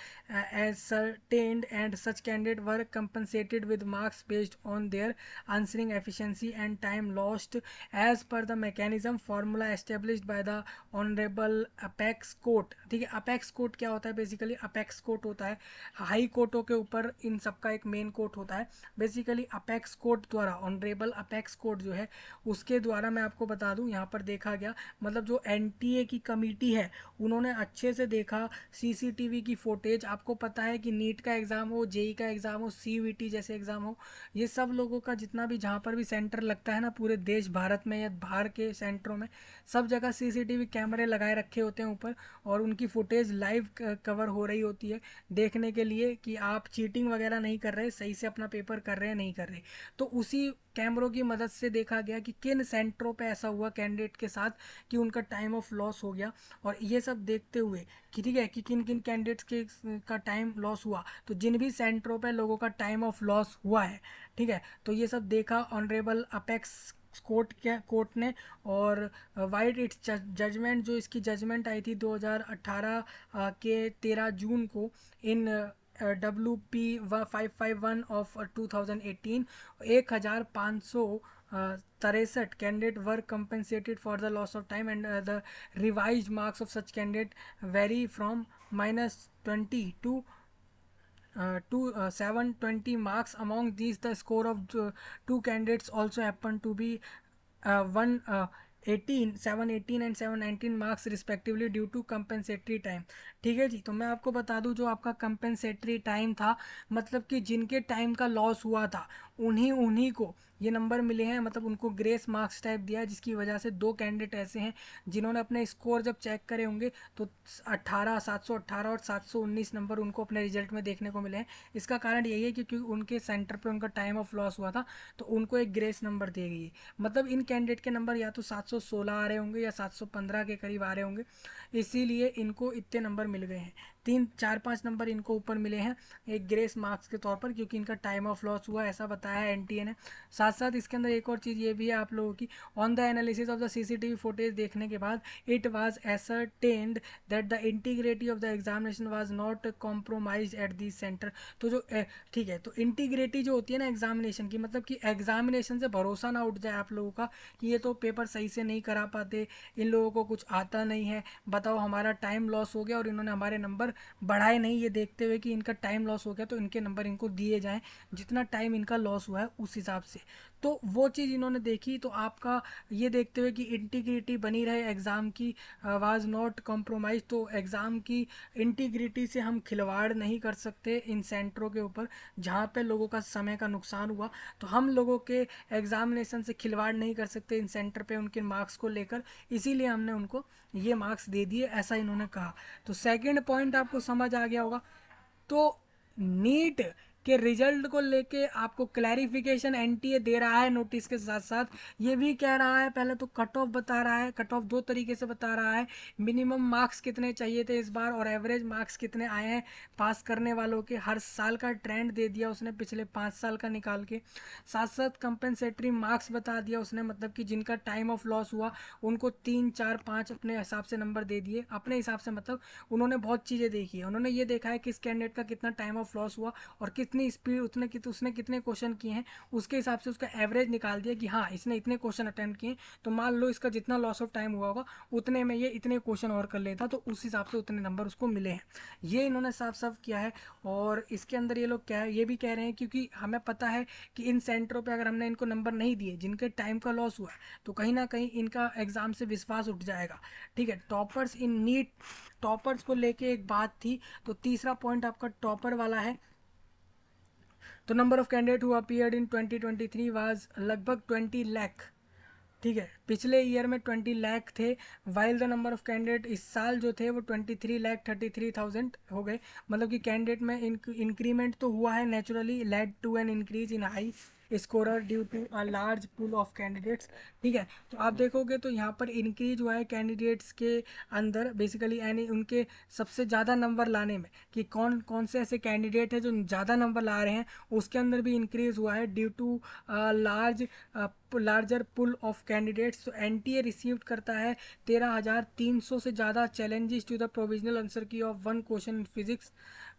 ascertained and such candidates were compensated with marks based on their answering efficiency and time lost as per the mechanism formula established by the honorable apex court। ठीक है, अपेक्स कोर्ट क्या होता है? बेसिकली अपेक्स कोर्ट होता है हाई कोर्टों के ऊपर, इन सबका एक मेन कोर्ट होता है। बेसिकली अपेक्स कोर्ट द्वारा, ऑनरेबल अपेक्स कोर्ट जो है उसके द्वारा, मैं आपको बता दूं यहाँ पर देखा गया, मतलब जो एनटीए की कमेटी है उन्होंने अच्छे से देखा सीसीटीवी की फुटेज। आपको पता है कि नीट का एग्ज़ाम हो, जेई का एग्ज़ाम हो, सीयूईटी जैसे एग्ज़ाम हो, ये सब लोगों का जितना भी जहाँ पर भी सेंटर लगता है ना पूरे देश भारत में या बाहर के सेंटरों में, सब जगह सीसीटीवी कैमरे लगाए रखे होते हैं ऊपर, और उनकी फुटेज लाइव कवर हो रही होती है देखने के लिए कि आप चीटिंग वगैरह नहीं कर रहे, सही से अपना पेपर कर रहे हैं नहीं कर रहे। तो उसी कैमरों की मदद से देखा गया गया कि किन सेंटरों पे ऐसा हुआ कैंडिडेट के साथ कि उनका टाइम ऑफ लॉस हो गया। और ये सब देखते हुए कि ठीक है कि किन किन कैंडिडेट्स के का टाइम लॉस हुआ, तो जिन भी सेंटरों पे लोगों का टाइम ऑफ लॉस हुआ है, ठीक है, तो ये सब देखा ऑनरेबल अपेक्स कोर्ट ने। और वाइड इट्स जजमेंट, जो इसकी जजमेंट आई थी 2018 के 13 जून को इन WP 551 of 2018, 1563 candidate were compensated for the loss of time and the revise marks of such candidate very from -20 to 720 marks. Among these, the score of two candidates also happened to be 718 and 719 marks respectively due to compensatory time। ठीक है जी, तो मैं आपको बता दूं जो आपका compensatory time था, मतलब कि जिनके टाइम का लॉस हुआ था उन्हीं उन्हीं को ये नंबर मिले हैं, मतलब उनको ग्रेस मार्क्स टाइप दिया है, जिसकी वजह से दो कैंडिडेट ऐसे हैं जिन्होंने अपने स्कोर जब चेक करे होंगे तो 718 और 719 नंबर उनको अपने रिजल्ट में देखने को मिले हैं। इसका कारण यही है क्योंकि उनके सेंटर पे उनका टाइम ऑफ लॉस हुआ था, तो उनको एक ग्रेस नंबर दी गई है। मतलब इन कैंडिडेट के नंबर या तो 716 आ रहे होंगे या 715 के करीब आ रहे होंगे, इसीलिए इनको इतने नंबर मिल गए हैं। 3 4 5 नंबर इनको ऊपर मिले हैं एक ग्रेस मार्क्स के तौर पर, क्योंकि इनका टाइम ऑफ लॉस हुआ, ऐसा बताया है एनटीए ने। साथ साथ इसके अंदर एक और चीज़ ये भी है आप लोगों की, on the analysis of the CCTV footage देखने के बाद it was ascertained that the integrity of the examination was not compromised at this centre. तो जो ठीक है, तो इंटीग्रिटी जो होती है ना एग्जामिनेशन की, मतलब कि एग्जामिनेशन से भरोसा ना उठ जाए आप लोगों का कि ये तो पेपर सही से नहीं करा पाते, इन लोगों को कुछ आता नहीं है, बताओ हमारा टाइम लॉस हो गया और इन्होंने हमारे नंबर बढ़ाए नहीं, ये देखते हुए कि इनका टाइम लॉस हो गया तो इनके नंबर इनको दिए जाएं जितना टाइम इनका लॉस हुआ है उस हिसाब से। तो वो चीज़ इन्होंने देखी, तो आपका ये देखते हुए कि इंटीग्रिटी बनी रहे एग्ज़ाम की, वाज नॉट कॉम्प्रोमाइज, तो एग्ज़ाम की इंटीग्रिटी से हम खिलवाड़ नहीं कर सकते इन सेंटरों के ऊपर जहाँ पे लोगों का समय का नुकसान हुआ, तो हम लोगों के एग्जामिनेशन से खिलवाड़ नहीं कर सकते इन सेंटर पे उनके मार्क्स को लेकर, इसीलिए हमने उनको ये मार्क्स दे दिए, ऐसा इन्होंने कहा। तो सेकंड पॉइंट आपको समझ आ गया होगा। तो नीट के रिजल्ट को लेके आपको क्लैरिफिकेशन एनटीए दे रहा है नोटिस के साथ साथ, ये भी कह रहा है, पहले तो कट ऑफ बता रहा है, कट ऑफ दो तरीके से बता रहा है, मिनिमम मार्क्स कितने चाहिए थे इस बार और एवरेज मार्क्स कितने आए हैं पास करने वालों के, हर साल का ट्रेंड दे दिया उसने पिछले 5 साल का निकाल के। साथ साथ कंपेंसेटरी मार्क्स बता दिया उसने, मतलब कि जिनका टाइम ऑफ लॉस हुआ उनको 3 4 5 अपने हिसाब से नंबर दे दिए, अपने हिसाब से मतलब उन्होंने बहुत चीज़ें देखी है, उन्होंने ये देखा है किस कैंडिडेट का कितना टाइम ऑफ लॉस हुआ और कितनी स्पीड उसने कितने क्वेश्चन किए हैं, उसके हिसाब से उसका एवरेज निकाल दिया कि हाँ इसने इतने क्वेश्चन अटेम्प्ट किए, तो मान लो इसका जितना लॉस ऑफ टाइम हुआ होगा उतने में ये इतने क्वेश्चन और कर लेता, तो उस हिसाब से उतने नंबर उसको मिले हैं, ये इन्होंने साफ साफ किया है। और इसके अंदर ये लोग क्या है ये भी कह रहे हैं, क्योंकि हमें पता है कि इन सेंटरों पे अगर हमने इनको नंबर नहीं दिए जिनके टाइम का लॉस हुआ है, तो कहीं ना कहीं इनका एग्जाम से विश्वास उठ जाएगा। ठीक है, टॉपर्स इन नीट, टॉपर्स को लेके एक बात थी, तो तीसरा पॉइंट आपका टॉपर वाला है। तो number of candidate who appeared in 2023 was लगभग 20 लाख। ठीक है, पिछले ईयर में 20 लाख थे, while the number of candidate इस साल जो थे वो 23,33,000 हो गए। मतलब कि कैंडिडेट में इंक्रीमेंट तो हुआ है naturally, led to an increase in high scorer due to a large pool of candidates. ठीक है, तो आप देखोगे तो यहाँ पर इंक्रीज हुआ है कैंडिडेट्स के अंदर बेसिकली, यानी उनके सबसे ज़्यादा नंबर लाने में कि कौन कौन से ऐसे कैंडिडेट हैं जो ज़्यादा नंबर ला रहे हैं, उसके अंदर भी इंक्रीज हुआ है due to larger pool of candidates. तो एनटीए रिसीव्ड करता है 13,300 से ज़्यादा challenges to the provisional answer key of one question in physics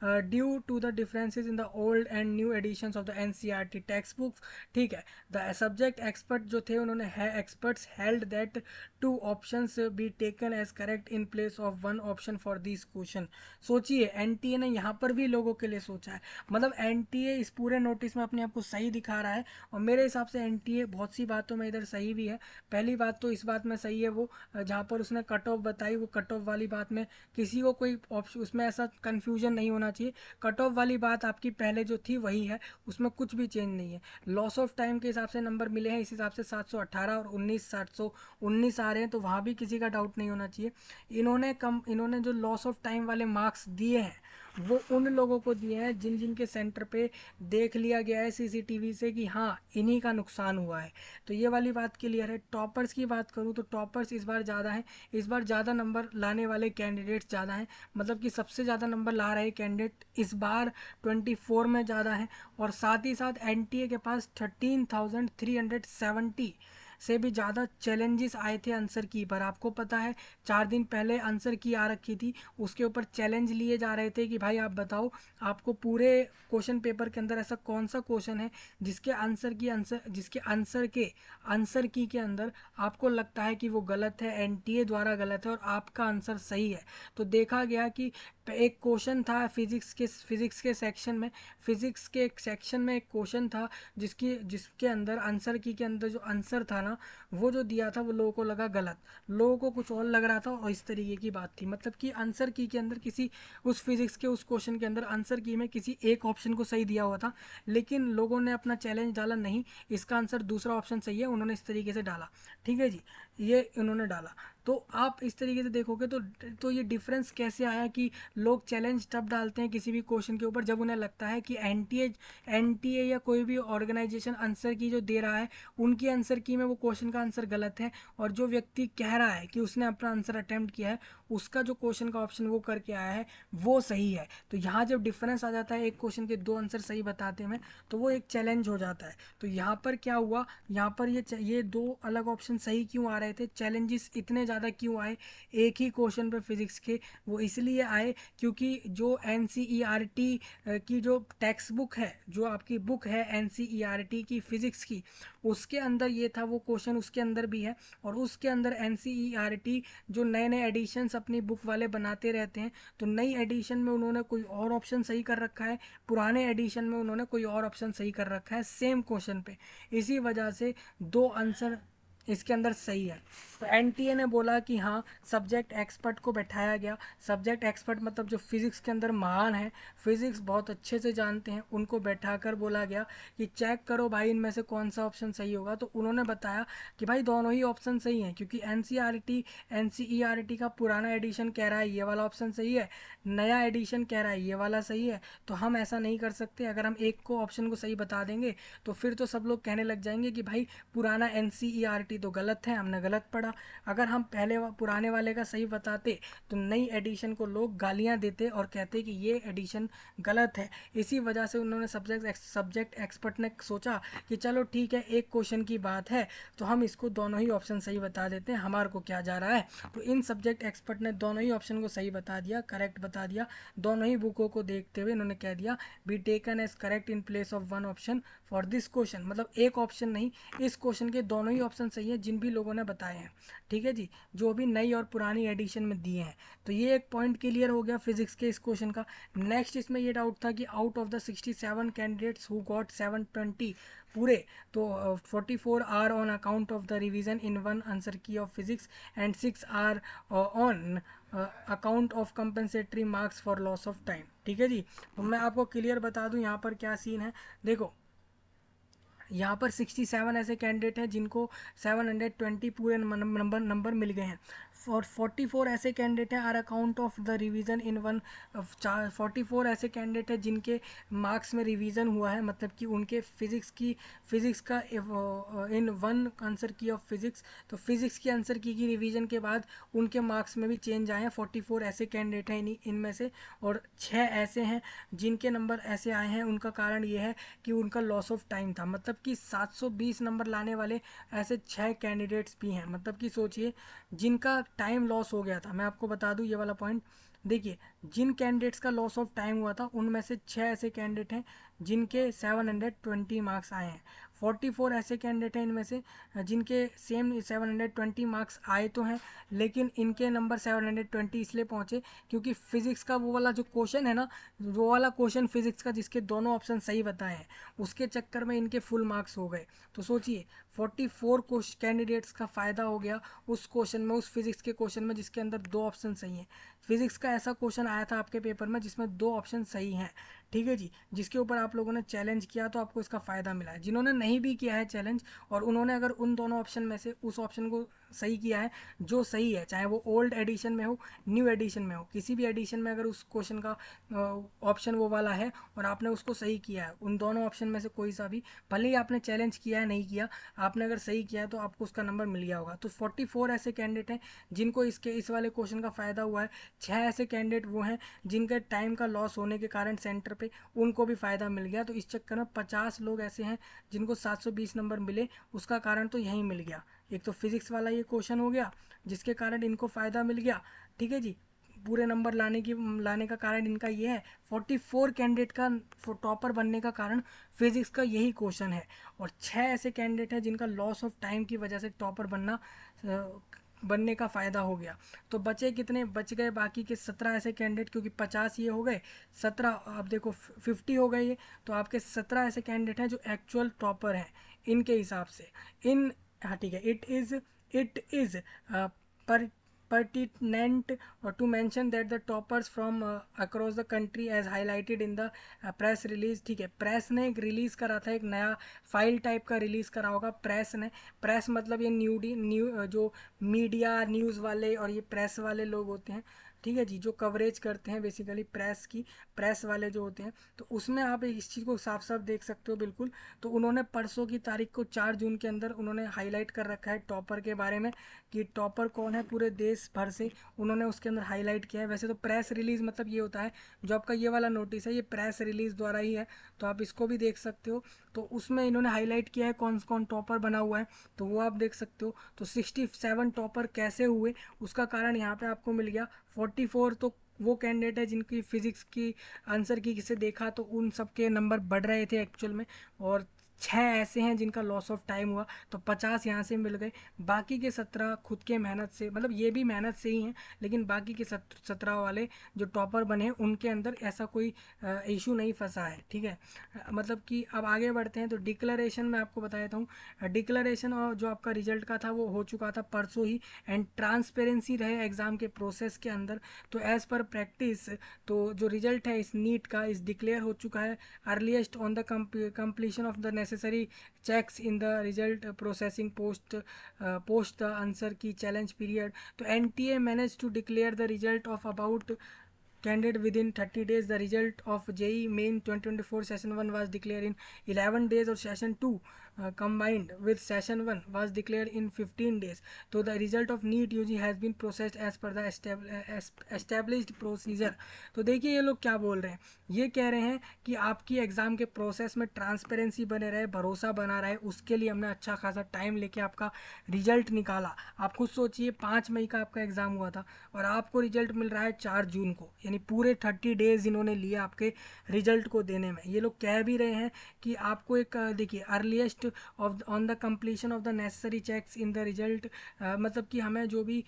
due to the differences in the old and new editions of the NCERT text books. ठीक है, द सब्जेक्ट एक्सपर्ट जो थे उन्होंने experts held that 2 options be taken as correct in place of 1 option for this question. सोचिए एनटीए ने यहाँ पर भी लोगों के लिए सोचा है, मतलब एनटीए इस पूरे नोटिस में अपने आप को सही दिखा रहा है। और मेरे हिसाब से एनटीए बहुत सी बातों में इधर सही भी है। पहली बात तो इस बात में सही है वो जहाँ पर उसने कट ऑफ बताई, वो कट ऑफ वाली बात में किसी को कोई ऑप्शन उसमें ऐसा कन्फ्यूजन नहीं होना चाहिए। कट ऑफ वाली बात आपकी पहले जो थी वही है, उसमें कुछ भी चेंज नहीं है। लॉस ऑफ टाइम के हिसाब से नंबर मिले हैं, इस हिसाब से 718 और 719 आ रहे हैं, तो वहाँ भी किसी का डाउट नहीं होना चाहिए। इन्होंने जो लॉस ऑफ टाइम वाले मार्क्स दिए हैं वो उन लोगों को दिए हैं जिन जिन के सेंटर पे देख लिया गया है सीसीटीवी से कि हाँ इन्हीं का नुकसान हुआ है। तो ये वाली बात क्लियर है। टॉपर्स की बात करूँ तो टॉपर्स इस बार ज़्यादा हैं, इस बार ज़्यादा नंबर लाने वाले कैंडिडेट्स ज़्यादा हैं, मतलब कि सबसे ज़्यादा नंबर ला रहे कैंडिडेट इस बार 24 में ज़्यादा हैं। और साथ ही साथ एनटीए के पास 13,370 से भी ज़्यादा चैलेंजेस आए थे आंसर की पर। आपको पता है 4 दिन पहले आंसर की आ रखी थी, उसके ऊपर चैलेंज लिए जा रहे थे कि भाई आप बताओ आपको पूरे क्वेश्चन पेपर के अंदर ऐसा कौन सा क्वेश्चन है जिसके आंसर की के अंदर आपको लगता है कि वो गलत है, एनटीए द्वारा गलत है और आपका आंसर सही है। तो देखा गया कि एक क्वेश्चन था फिजिक्स के एक सेक्शन में एक क्वेश्चन था जिसके अंदर आंसर की के अंदर जो आंसर था ना वो जो दिया था वो लोगों को लगा गलत, लोगों को कुछ और लग रहा था और इस तरीके की बात थी। मतलब कि आंसर की के अंदर किसी उस फिजिक्स के उस क्वेश्चन के अंदर आंसर की में किसी एक ऑप्शन को सही दिया हुआ था, लेकिन लोगों ने अपना चैलेंज डाला नहीं इसका आंसर दूसरा ऑप्शन सही है, उन्होंने इस तरीके से डाला। ठीक है जी, ये उन्होंने डाला। तो आप इस तरीके से देखोगे तो ये डिफरेंस कैसे आया कि लोग चैलेंज तब डालते हैं किसी भी क्वेश्चन के ऊपर जब उन्हें लगता है कि एनटीए या कोई भी ऑर्गेनाइजेशन आंसर की जो दे रहा है उनकी आंसर की में वो क्वेश्चन का आंसर गलत है, और जो व्यक्ति कह रहा है कि उसने अपना आंसर अटेम्प्ट किया है उसका जो क्वेश्चन का ऑप्शन वो करके आया है वो सही है। तो यहाँ जब डिफरेंस आ जाता है एक क्वेश्चन के दो आंसर सही बताते हैं तो वो एक चैलेंज हो जाता है। तो यहाँ पर क्या हुआ, यहाँ पर ये दो अलग ऑप्शन सही क्यों आ रहे थे, चैलेंजेस इतने ज़्यादा क्यों आए एक ही क्वेश्चन पर फिजिक्स के, वो इसलिए आए क्योंकि जो एनसीईआरटी की जो टेक्स्ट बुक है, जो आपकी बुक है एनसीईआरटी की फिजिक्स की, उसके अंदर ये था वो क्वेश्चन उसके अंदर भी है। और उसके अंदर एनसीईआरटी जो नए नए एडिशंस अपनी बुक वाले बनाते रहते हैं, तो नई एडिशन में उन्होंने कोई और ऑप्शन सही कर रखा है, पुराने एडिशन में उन्होंने कोई और ऑप्शन सही कर रखा है सेम क्वेश्चन पे, इसी वजह से दो आंसर इसके अंदर सही है। तो एनटीए ने बोला कि हाँ सब्जेक्ट एक्सपर्ट को बैठाया गया, सब्जेक्ट एक्सपर्ट मतलब जो फिजिक्स के अंदर महान है, फिजिक्स बहुत अच्छे से जानते हैं, उनको बैठाकर बोला गया कि चेक करो भाई इनमें से कौन सा ऑप्शन सही होगा। तो उन्होंने बताया कि भाई दोनों ही ऑप्शन सही हैं, क्योंकि एनसीईआरटी का पुराना एडिशन कह रहा है ये वाला ऑप्शन सही है, नया एडिशन कह रहा है ये वाला सही है। तो हम ऐसा नहीं कर सकते, अगर हम एक को ऑप्शन को सही बता देंगे तो फिर तो सब लोग कहने लग जाएंगे कि भाई पुराना एनसीईआरटी तो गलत है, हमने गलत पढ़ा। अगर हम पुराने वाले का सही बताते तो नई एडिशन को लोग गालियां देते और कहते कि ये एडिशन गलत है। इसी वजह से उन्होंने सब्जेक्ट एक्सपर्ट ने सोचा कि चलो ठीक है एक क्वेश्चन की बात है तो हम इसको दोनों ही ऑप्शन सही बता देते हैं, हमारे को क्या जा रहा है। तो इन सब्जेक्ट एक्सपर्ट ने दोनों ही ऑप्शन को सही बता दिया, करेक्ट बता दिया। दोनों ही बुकों को देखते हुए इन्होंने कह दिया B taken as correct in place of one option for this question, मतलब एक ऑप्शन नहीं, इस क्वेश्चन के दोनों ही ऑप्शन सही है जिन भी लोगों ने बताए हैं। ठीक है जी, जो भी नई और पुरानी एडिशन में दिए हैं। तो ये एक पॉइंट क्लियर हो गया फिजिक्स के इस क्वेश्चन का। नेक्स्ट इसमें ये डाउट था कि out of the 67 candidates who got 720 पूरे, तो 44 are on account of the revision in one answer key of physics and 6 are on account of compensatory marks for loss of time. ठीक है जी, तो मैं आपको क्लियर बता दूं यहाँ पर क्या सीन है। देखो यहाँ पर 67 ऐसे कैंडिडेट हैं जिनको 720 पूरे नंबर मिल गए हैं, और 44 ऐसे कैंडिडेट हैं are account of the revision in one. 44 ऐसे कैंडिडेट हैं जिनके मार्क्स में रिवीजन हुआ है, मतलब कि उनके फिजिक्स का इन one answer key of physics, तो फिजिक्स की आंसर की रिवीजन के बाद उनके मार्क्स में भी चेंज आए हैं। 44 ऐसे कैंडिडेट हैं इनमें से, और 6 ऐसे हैं जिनके नंबर ऐसे आए हैं, उनका कारण ये है कि उनका लॉस ऑफ टाइम था। मतलब कि 720 नंबर लाने वाले ऐसे 6 कैंडिडेट्स भी हैं, मतलब कि सोचिए जिनका टाइम लॉस हो गया था। मैं आपको बता दूं ये वाला पॉइंट, देखिए जिन कैंडिडेट्स का लॉस ऑफ टाइम हुआ था उनमें से 6 ऐसे कैंडिडेट हैं जिनके 720 मार्क्स आए हैं। 44 ऐसे कैंडिडेट हैं इनमें से जिनके सेम 720 मार्क्स आए तो हैं, लेकिन इनके नंबर 720 इसलिए पहुंचे क्योंकि फिजिक्स का वो वाला जो क्वेश्चन है ना, वो वाला क्वेश्चन फिजिक्स का जिसके दोनों ऑप्शन सही बताए हैं, उसके चक्कर में इनके फुल मार्क्स हो गए। तो सोचिए 44 कैंडिडेट्स का फ़ायदा हो गया उस क्वेश्चन में, उस फिजिक्स के क्वेश्चन में जिसके अंदर दो ऑप्शन सही हैं। फिजिक्स का ऐसा क्वेश्चन आया था आपके पेपर में जिसमें दो ऑप्शन सही हैं। ठीक है जी, जिसके ऊपर आप लोगों ने चैलेंज किया तो आपको इसका फ़ायदा मिला है। जिन्होंने नहीं भी किया है चैलेंज और उन्होंने अगर उन दोनों ऑप्शन में से उस ऑप्शन को सही किया है जो सही है, चाहे वो ओल्ड एडिशन में हो न्यू एडिशन में हो, किसी भी एडिशन में अगर उस क्वेश्चन का ऑप्शन वो वाला है और आपने उसको सही किया है, उन दोनों ऑप्शन में से कोई सा भी, भले ही आपने चैलेंज किया है नहीं किया, आपने अगर सही किया है तो आपको उसका नंबर मिल गया होगा। तो 44 ऐसे कैंडिडेट हैं जिनको इस वाले क्वेश्चन का फ़ायदा हुआ है। 6 ऐसे कैंडिडेट वो हैं जिनके टाइम का लॉस होने के कारण सेंटर पे उनको भी फ़ायदा मिल गया। तो इस चक्कर में 50 लोग ऐसे हैं जिनको 720 नंबर मिले, उसका कारण तो यही मिल गया। एक तो फिजिक्स वाला ये क्वेश्चन हो गया जिसके कारण इनको फ़ायदा मिल गया, ठीक है जी। पूरे नंबर लाने का कारण इनका ये है। 44 कैंडिडेट का टॉपर बनने का कारण फिजिक्स का यही क्वेश्चन है। और 6 ऐसे कैंडिडेट हैं जिनका लॉस ऑफ टाइम की वजह से टॉपर बनने का फ़ायदा हो गया। तो बचे कितने बच गए, बाकी के 17 ऐसे कैंडिडेट, क्योंकि 50 ये हो गए, 17 आप देखो 50 हो गए ये, तो आपके 17 ऐसे कैंडिडेट हैं जो एक्चुअल टॉपर हैं इनके हिसाब से। इन हाँ ठीक है, इट इज़ पर pertinent to mention that the toppers from across the country as highlighted in the press release। ठीक है, प्रेस ने एक रिलीज़ करा था, एक नया फाइल टाइप का रिलीज़ करा होगा प्रेस ने। प्रेस मतलब ये जो मीडिया न्यूज़ वाले और ये प्रेस वाले लोग होते हैं, ठीक है जी, जो कवरेज करते हैं बेसिकली प्रेस वाले जो होते हैं। तो उसमें आप इस चीज़ को साफ साफ देख सकते हो बिल्कुल। तो उन्होंने परसों की तारीख को 4 जून के अंदर उन्होंने हाईलाइट कर रखा है टॉपर के बारे में कि टॉपर कौन है पूरे देश भर से, उन्होंने उसके अंदर हाईलाइट किया है। वैसे तो प्रेस रिलीज़ मतलब ये होता है, जो आपका ये वाला नोटिस है ये प्रेस रिलीज़ द्वारा ही है, तो आप इसको भी देख सकते हो। तो उसमें इन्होंने हाईलाइट किया है कौन कौन टॉपर बना हुआ है, तो वो आप देख सकते हो। तो 67 टॉपर कैसे हुए उसका कारण यहाँ पे आपको मिल गया। 44 तो वो कैंडिडेट है जिनकी फिजिक्स की आंसर की किसे देखा तो उन सब के नंबर बढ़ रहे थे एक्चुअल में, और 6 ऐसे हैं जिनका लॉस ऑफ टाइम हुआ, तो 50 यहाँ से मिल गए। बाकी के 17 खुद के मेहनत से, मतलब ये भी मेहनत से ही हैं, लेकिन बाकी के 17 वाले जो टॉपर बने हैं उनके अंदर ऐसा कोई इशू नहीं फंसा है, ठीक है। मतलब कि अब आगे बढ़ते हैं। तो डिक्लेरेशन में आपको बता देता हूँ, डिक्लेरेशन और जो आपका रिजल्ट का था वो हो चुका था परसों ही, एंड ट्रांसपेरेंसी रहे एग्ज़ाम के प्रोसेस के अंदर। तो एज़ पर प्रैक्टिस, तो जो रिजल्ट है इस नीट का इस डिक्लेयर हो चुका है earliest on the completion of the necessary checks in the result processing post the answer key challenge period। तो NTA managed to declare the result of about candidate within 30 days। The result of JEE Main 2024 session 1 was declared in 11 days, or session 2 combined with session 1 was declared in 15 days। तो the result of NEET UG has been processed as per the established procedure। तो देखिए ये लोग क्या बोल रहे हैं, ये कह रहे हैं कि आपकी एग्ज़ाम के प्रोसेस में ट्रांसपेरेंसी बने रहे, भरोसा बना रहे, उसके लिए हमने अच्छा खासा टाइम लेके आपका रिजल्ट निकाला। आप खुद सोचिए 5 मई का आपका एग्ज़ाम हुआ था और आपको रिजल्ट मिल रहा है 4 जून को, यानी पूरे 30 डेज़ इन्होंने लिए आपके रिजल्ट को देने में। ये लोग कह भी रहे हैं कि आपको एक देखिए earliest of on the completion of the necessary checks in the result, मतलब कि हमें जो भी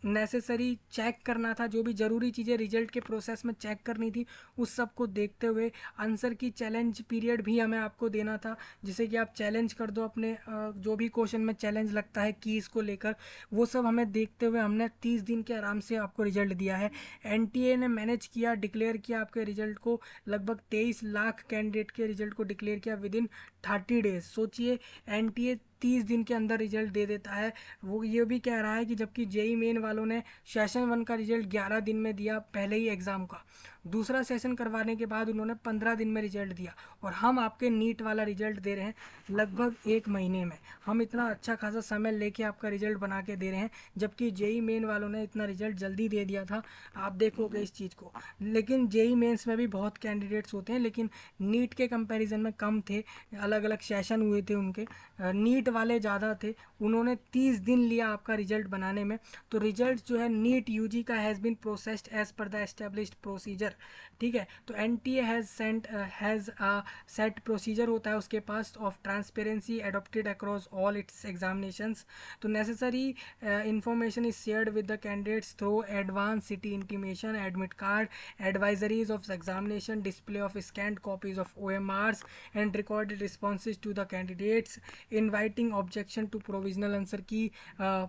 नेसेसरी चेक करना था, जो भी ज़रूरी चीज़ें रिजल्ट के प्रोसेस में चेक करनी थी, उस सब को देखते हुए आंसर की चैलेंज पीरियड भी हमें आपको देना था, जिसे कि आप चैलेंज कर दो अपने जो भी क्वेश्चन में चैलेंज लगता है कीज़ को लेकर, वो सब हमें देखते हुए हमने 30 दिन के आराम से आपको रिजल्ट दिया है। NTA ने मैनेज किया, डिक्लेयर किया आपके रिजल्ट को, लगभग 23 लाख कैंडिडेट के रिजल्ट को डिक्लेयर किया विद इन 30 डेज। सोचिए NTA 30 दिन के अंदर रिजल्ट दे देता है। वो ये भी कह रहा है कि जबकि JEE मेन वालों ने सेशन 1 का रिजल्ट 11 दिन में दिया पहले ही एग्ज़ाम का, दूसरा सेशन करवाने के बाद उन्होंने 15 दिन में रिजल्ट दिया, और हम आपके नीट वाला रिजल्ट दे रहे हैं लगभग 1 महीने में। हम इतना अच्छा खासा समय लेके आपका रिजल्ट बना के दे रहे हैं, जबकि JEE मेन वालों ने इतना रिजल्ट जल्दी दे दिया था। आप देखोगे इस चीज़ को। लेकिन JEE मेंस में भी बहुत कैंडिडेट्स होते हैं, लेकिन नीट के कंपैरिजन में कम थे, अलग अलग सेशन हुए थे उनके, नीट वाले ज़्यादा थे। उन्होंने 30 दिन लिया आपका रिजल्ट बनाने में। तो रिजल्ट जो है नीट UG का has been processed as per the established procedure, ठीक है। तो NTA has a set procedure होता है उसके पास of transparency adopted across all its examinations. तो necessary information is shared with the candidates through advance city intimation, admit card, advisories of examination, display of scanned copies of OMRs and recorded responses to the candidates, inviting objection to provisional answer key,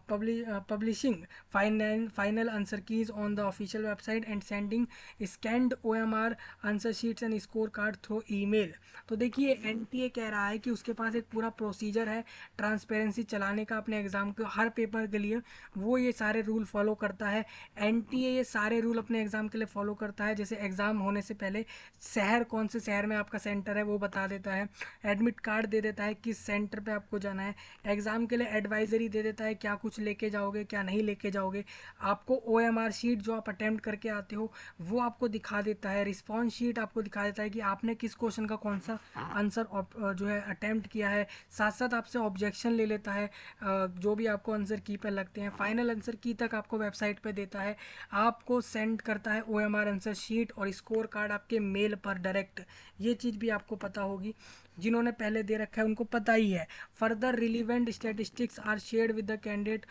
publishing final answer keys on the official website, and sending scanned send OMR answer sheets and score card through email. तो देखिए NTA कह रहा है कि उसके पास एक पूरा प्रोसीजर है ट्रांसपेरेंसी चलाने का अपने एग्ज़ाम के हर पेपर के लिए, वो ये सारे रूल फॉलो करता है। NTA ये सारे रूल अपने एग्ज़ाम के लिए फॉलो करता है, जैसे एग्ज़ाम होने से पहले शहर, कौन से शहर में आपका सेंटर है वो बता देता है, एडमिट कार्ड दे देता है किस सेंटर पे आपको जाना है, एग्ज़ाम के लिए एडवाइजरी दे देता है क्या कुछ लेके जाओगे क्या नहीं लेके जाओगे, आपको OMR शीट जो आप अटैम्प्ट करके आते हो वो आपको दिखा देता है, रिस्पॉन्स शीट आपको दिखा देता है कि आपने किस क्वेश्चन का कौन सा आंसर जो है अटैम्प्ट किया है, साथ साथ आपसे ऑब्जेक्शन ले लेता है जो भी आपको आंसर की पे लगते हैं, फाइनल आंसर की तक आपको वेबसाइट पे देता है, आपको सेंड करता है OMR आंसर शीट और स्कोर कार्ड आपके मेल पर डायरेक्ट। ये चीज़ भी आपको पता होगी, जिन्होंने पहले दे रखा है उनको पता ही है। Further relevant statistics are shared with the candidate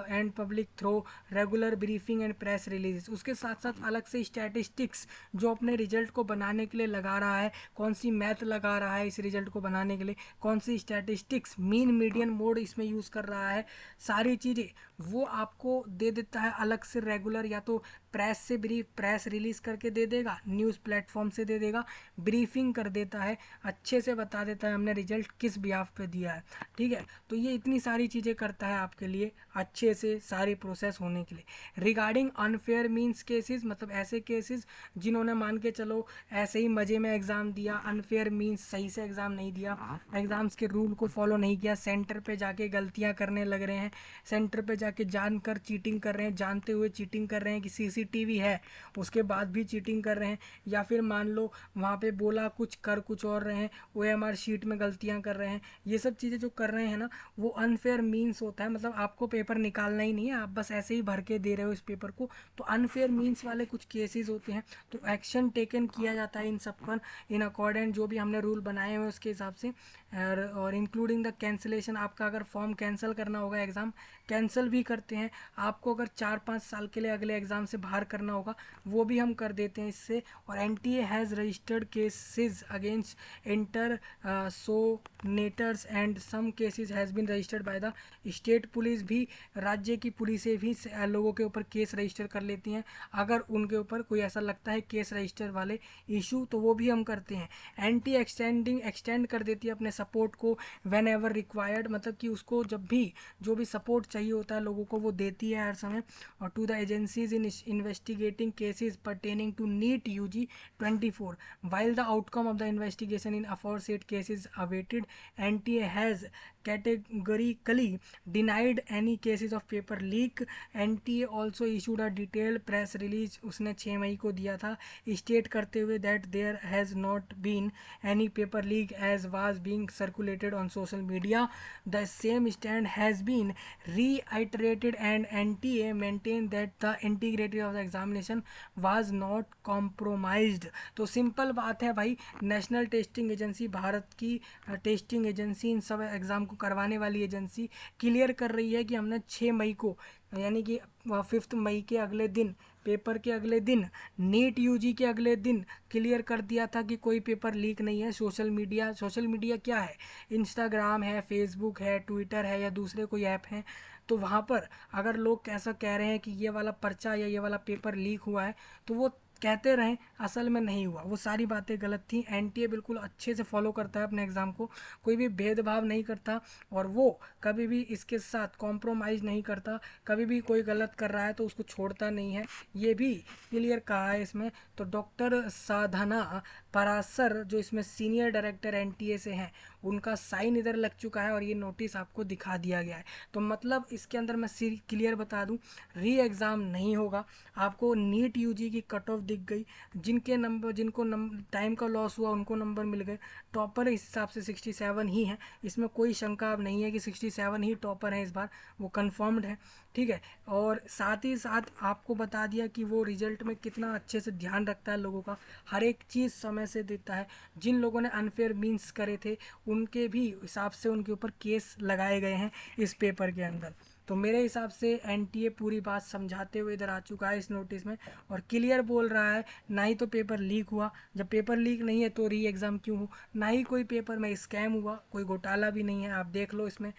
and public through regular briefing and press release. उसके साथ साथ अलग से स्टैटिस्टिक्स जो अपने रिजल्ट को बनाने के लिए लगा रहा है, कौन सी मैथ लगा रहा है इस रिजल्ट को बनाने के लिए, कौन सी स्टैटिस्टिक्स मीन मीडियन मोड इसमें यूज़ कर रहा है, सारी चीज़ें वो आपको दे देता है अलग से रेगुलर, या तो प्रेस से प्रेस रिलीज करके दे देगा, न्यूज़ प्लेटफॉर्म से दे देगा, ब्रीफिंग कर देता है, अच्छे से बता देता है हमने रिजल्ट किस बिहाफ पे दिया है। ठीक है, तो ये इतनी सारी चीज़ें करता है आपके लिए अच्छे से सारी प्रोसेस होने के लिए। रिगार्डिंग अनफेयर मीन्स केसेस, मतलब ऐसे केसेस जिन्होंने मान के चलो ऐसे ही मज़े में एग्ज़ाम दिया, अनफेयर मीन्स सही से एग्ज़ाम नहीं दिया, एग्ज़ाम्स के रूल को फॉलो नहीं किया, सेंटर पे जाके गलतियां करने लग रहे हैं, सेंटर पे जाके जानकर चीटिंग कर रहे हैं, जानते हुए चीटिंग कर रहे हैं कि CCTV है उसके बाद भी चीटिंग कर रहे हैं, या फिर मान लो वहाँ पे बोला कुछ कर कुछ और रहे हैं, OMR शीट में गलतियाँ कर रहे हैं, ये सब चीज़ें जो कर रहे हैं ना वो अनफेयर मीन्स होता है। मतलब आपको पेपर निकालना ही नहीं है, आप बस ऐसे ही भर के दे रहे हो इस पेपर को, तो अनफेयर मीन्स वाले कुछ केसेस होते हैं, तो एक्शन टेकन किया जाता है इन सब पर इन अकॉर्डेंट जो भी हमने रूल बनाए हुए उसके हिसाब से। और इंक्लूडिंग द कैंसिलेशन, आपका अगर फॉर्म कैंसिल करना होगा, एग्ज़ाम कैंसिल भी करते हैं, आपको अगर 4-5 साल के लिए अगले एग्ज़ाम से बाहर करना होगा वो भी हम कर देते हैं इससे। और NTA has registered cases against impersonators and some cases has been registered by the state police, भी राज्य की पुलिसें भी लोगों के ऊपर केस रजिस्टर कर लेती हैं, अगर उनके ऊपर कोई ऐसा लगता है केस रजिस्टर वाले इशू तो वो भी हम करते हैं। NTA एक्सटेंड कर देती है अपने सपोर्ट को वेन एवर रिक्वायर्ड, मतलब कि उसको जब भी जो भी सपोर्ट चाहिए होता है लोगों को वो देती है हर समय। और to the agencies in investigating cases pertaining to NEET UG 24 while the outcome of the investigation in aforesaid cases awaited, NTA has categorically denied any cases of paper leak। NTA also issued a detailed press release, उसने 6 मई को दिया था, स्टेट करते हुए that there has not been any paper leak as was being circulated on social media। The same stand has been reiterated and NTA maintained that the integrity of the examination was not compromised। तो सिंपल बात है भाई, नेशनल टेस्टिंग एजेंसी, भारत की टेस्टिंग एजेंसी, इन सब एग्ज़ाम को करवाने वाली एजेंसी क्लियर कर रही है कि हमने 6 मई को, यानी कि 5 मई के अगले दिन, पेपर के अगले दिन, नीट UG के अगले दिन क्लियर कर दिया था कि कोई पेपर लीक नहीं है। सोशल मीडिया क्या है, इंस्टाग्राम है, फेसबुक है, ट्विटर है या दूसरे कोई ऐप हैं, तो वहाँ पर अगर लोग कैसा कह रहे हैं कि ये वाला पर्चा या ये वाला पेपर लीक हुआ है तो वो कहते रहें, असल में नहीं हुआ, वो सारी बातें गलत थी। NTA बिल्कुल अच्छे से फॉलो करता है अपने एग्ज़ाम को, कोई भी भेदभाव नहीं करता और वो कभी भी इसके साथ कॉम्प्रोमाइज़ नहीं करता, कभी भी कोई गलत कर रहा है तो उसको छोड़ता नहीं है, ये भी क्लियर कहा है इसमें। तो डॉक्टर साधना परासर जो इसमें सीनियर डायरेक्टर NTA से हैं, उनका साइन इधर लग चुका है और ये नोटिस आपको दिखा दिया गया है। तो मतलब इसके अंदर मैं क्लियर बता दूं, री एग्ज़ाम नहीं होगा। आपको नीट UG की कट ऑफ दिख गई, जिनको टाइम का लॉस हुआ उनको नंबर मिल गए, टॉपर इस हिसाब से 67 ही हैं, इसमें कोई शंका अब नहीं है कि 67 ही टॉपर हैं इस बार, वो कंफर्म्ड है। ठीक है, और साथ ही साथ आपको बता दिया कि वो रिजल्ट में कितना अच्छे से ध्यान रखता है लोगों का, हर एक चीज़ समय से देता है। जिन लोगों ने अनफेयर मीन्स करे थे उनके भी हिसाब से उनके ऊपर केस लगाए गए हैं इस पेपर के अंदर। तो मेरे हिसाब से NTA पूरी बात समझाते हुए इधर आ चुका है इस नोटिस में और क्लियर बोल रहा है, ना ही तो पेपर लीक हुआ, जब पेपर लीक नहीं है तो री एग्ज़ाम क्यों हो, ना ही कोई पेपर में स्कैम हुआ, कोई घोटाला भी नहीं है। आप देख लो इसमें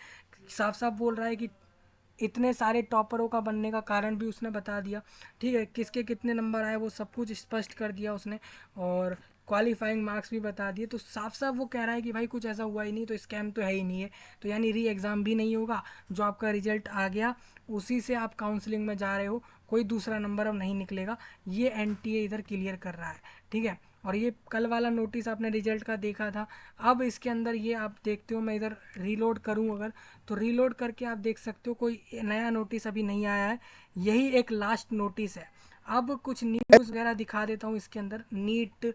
साफ साफ बोल रहा है कि इतने सारे टॉपरों का बनने का कारण भी उसने बता दिया, ठीक है, किसके कितने नंबर आए वो सब कुछ स्पष्ट कर दिया उसने, और क्वालिफाइंग मार्क्स भी बता दिए। तो साफ साफ वो कह रहा है कि भाई कुछ ऐसा हुआ ही नहीं, तो स्कैम तो है ही नहीं है, तो यानी री एग्ज़ाम भी नहीं होगा, जो आपका रिजल्ट आ गया उसी से आप काउंसलिंग में जा रहे हो, कोई दूसरा नंबर अब नहीं निकलेगा, ये एनटीए इधर क्लियर कर रहा है, ठीक है। और ये कल वाला नोटिस आपने रिजल्ट का देखा था। अब इसके अंदर ये आप देखते हो, मैं इधर रीलोड करूं अगर, तो रीलोड करके आप देख सकते हो कोई नया नोटिस अभी नहीं आया है, यही एक लास्ट नोटिस है। अब कुछ न्यूज़ वगैरह दिखा देता हूँ इसके अंदर, नीट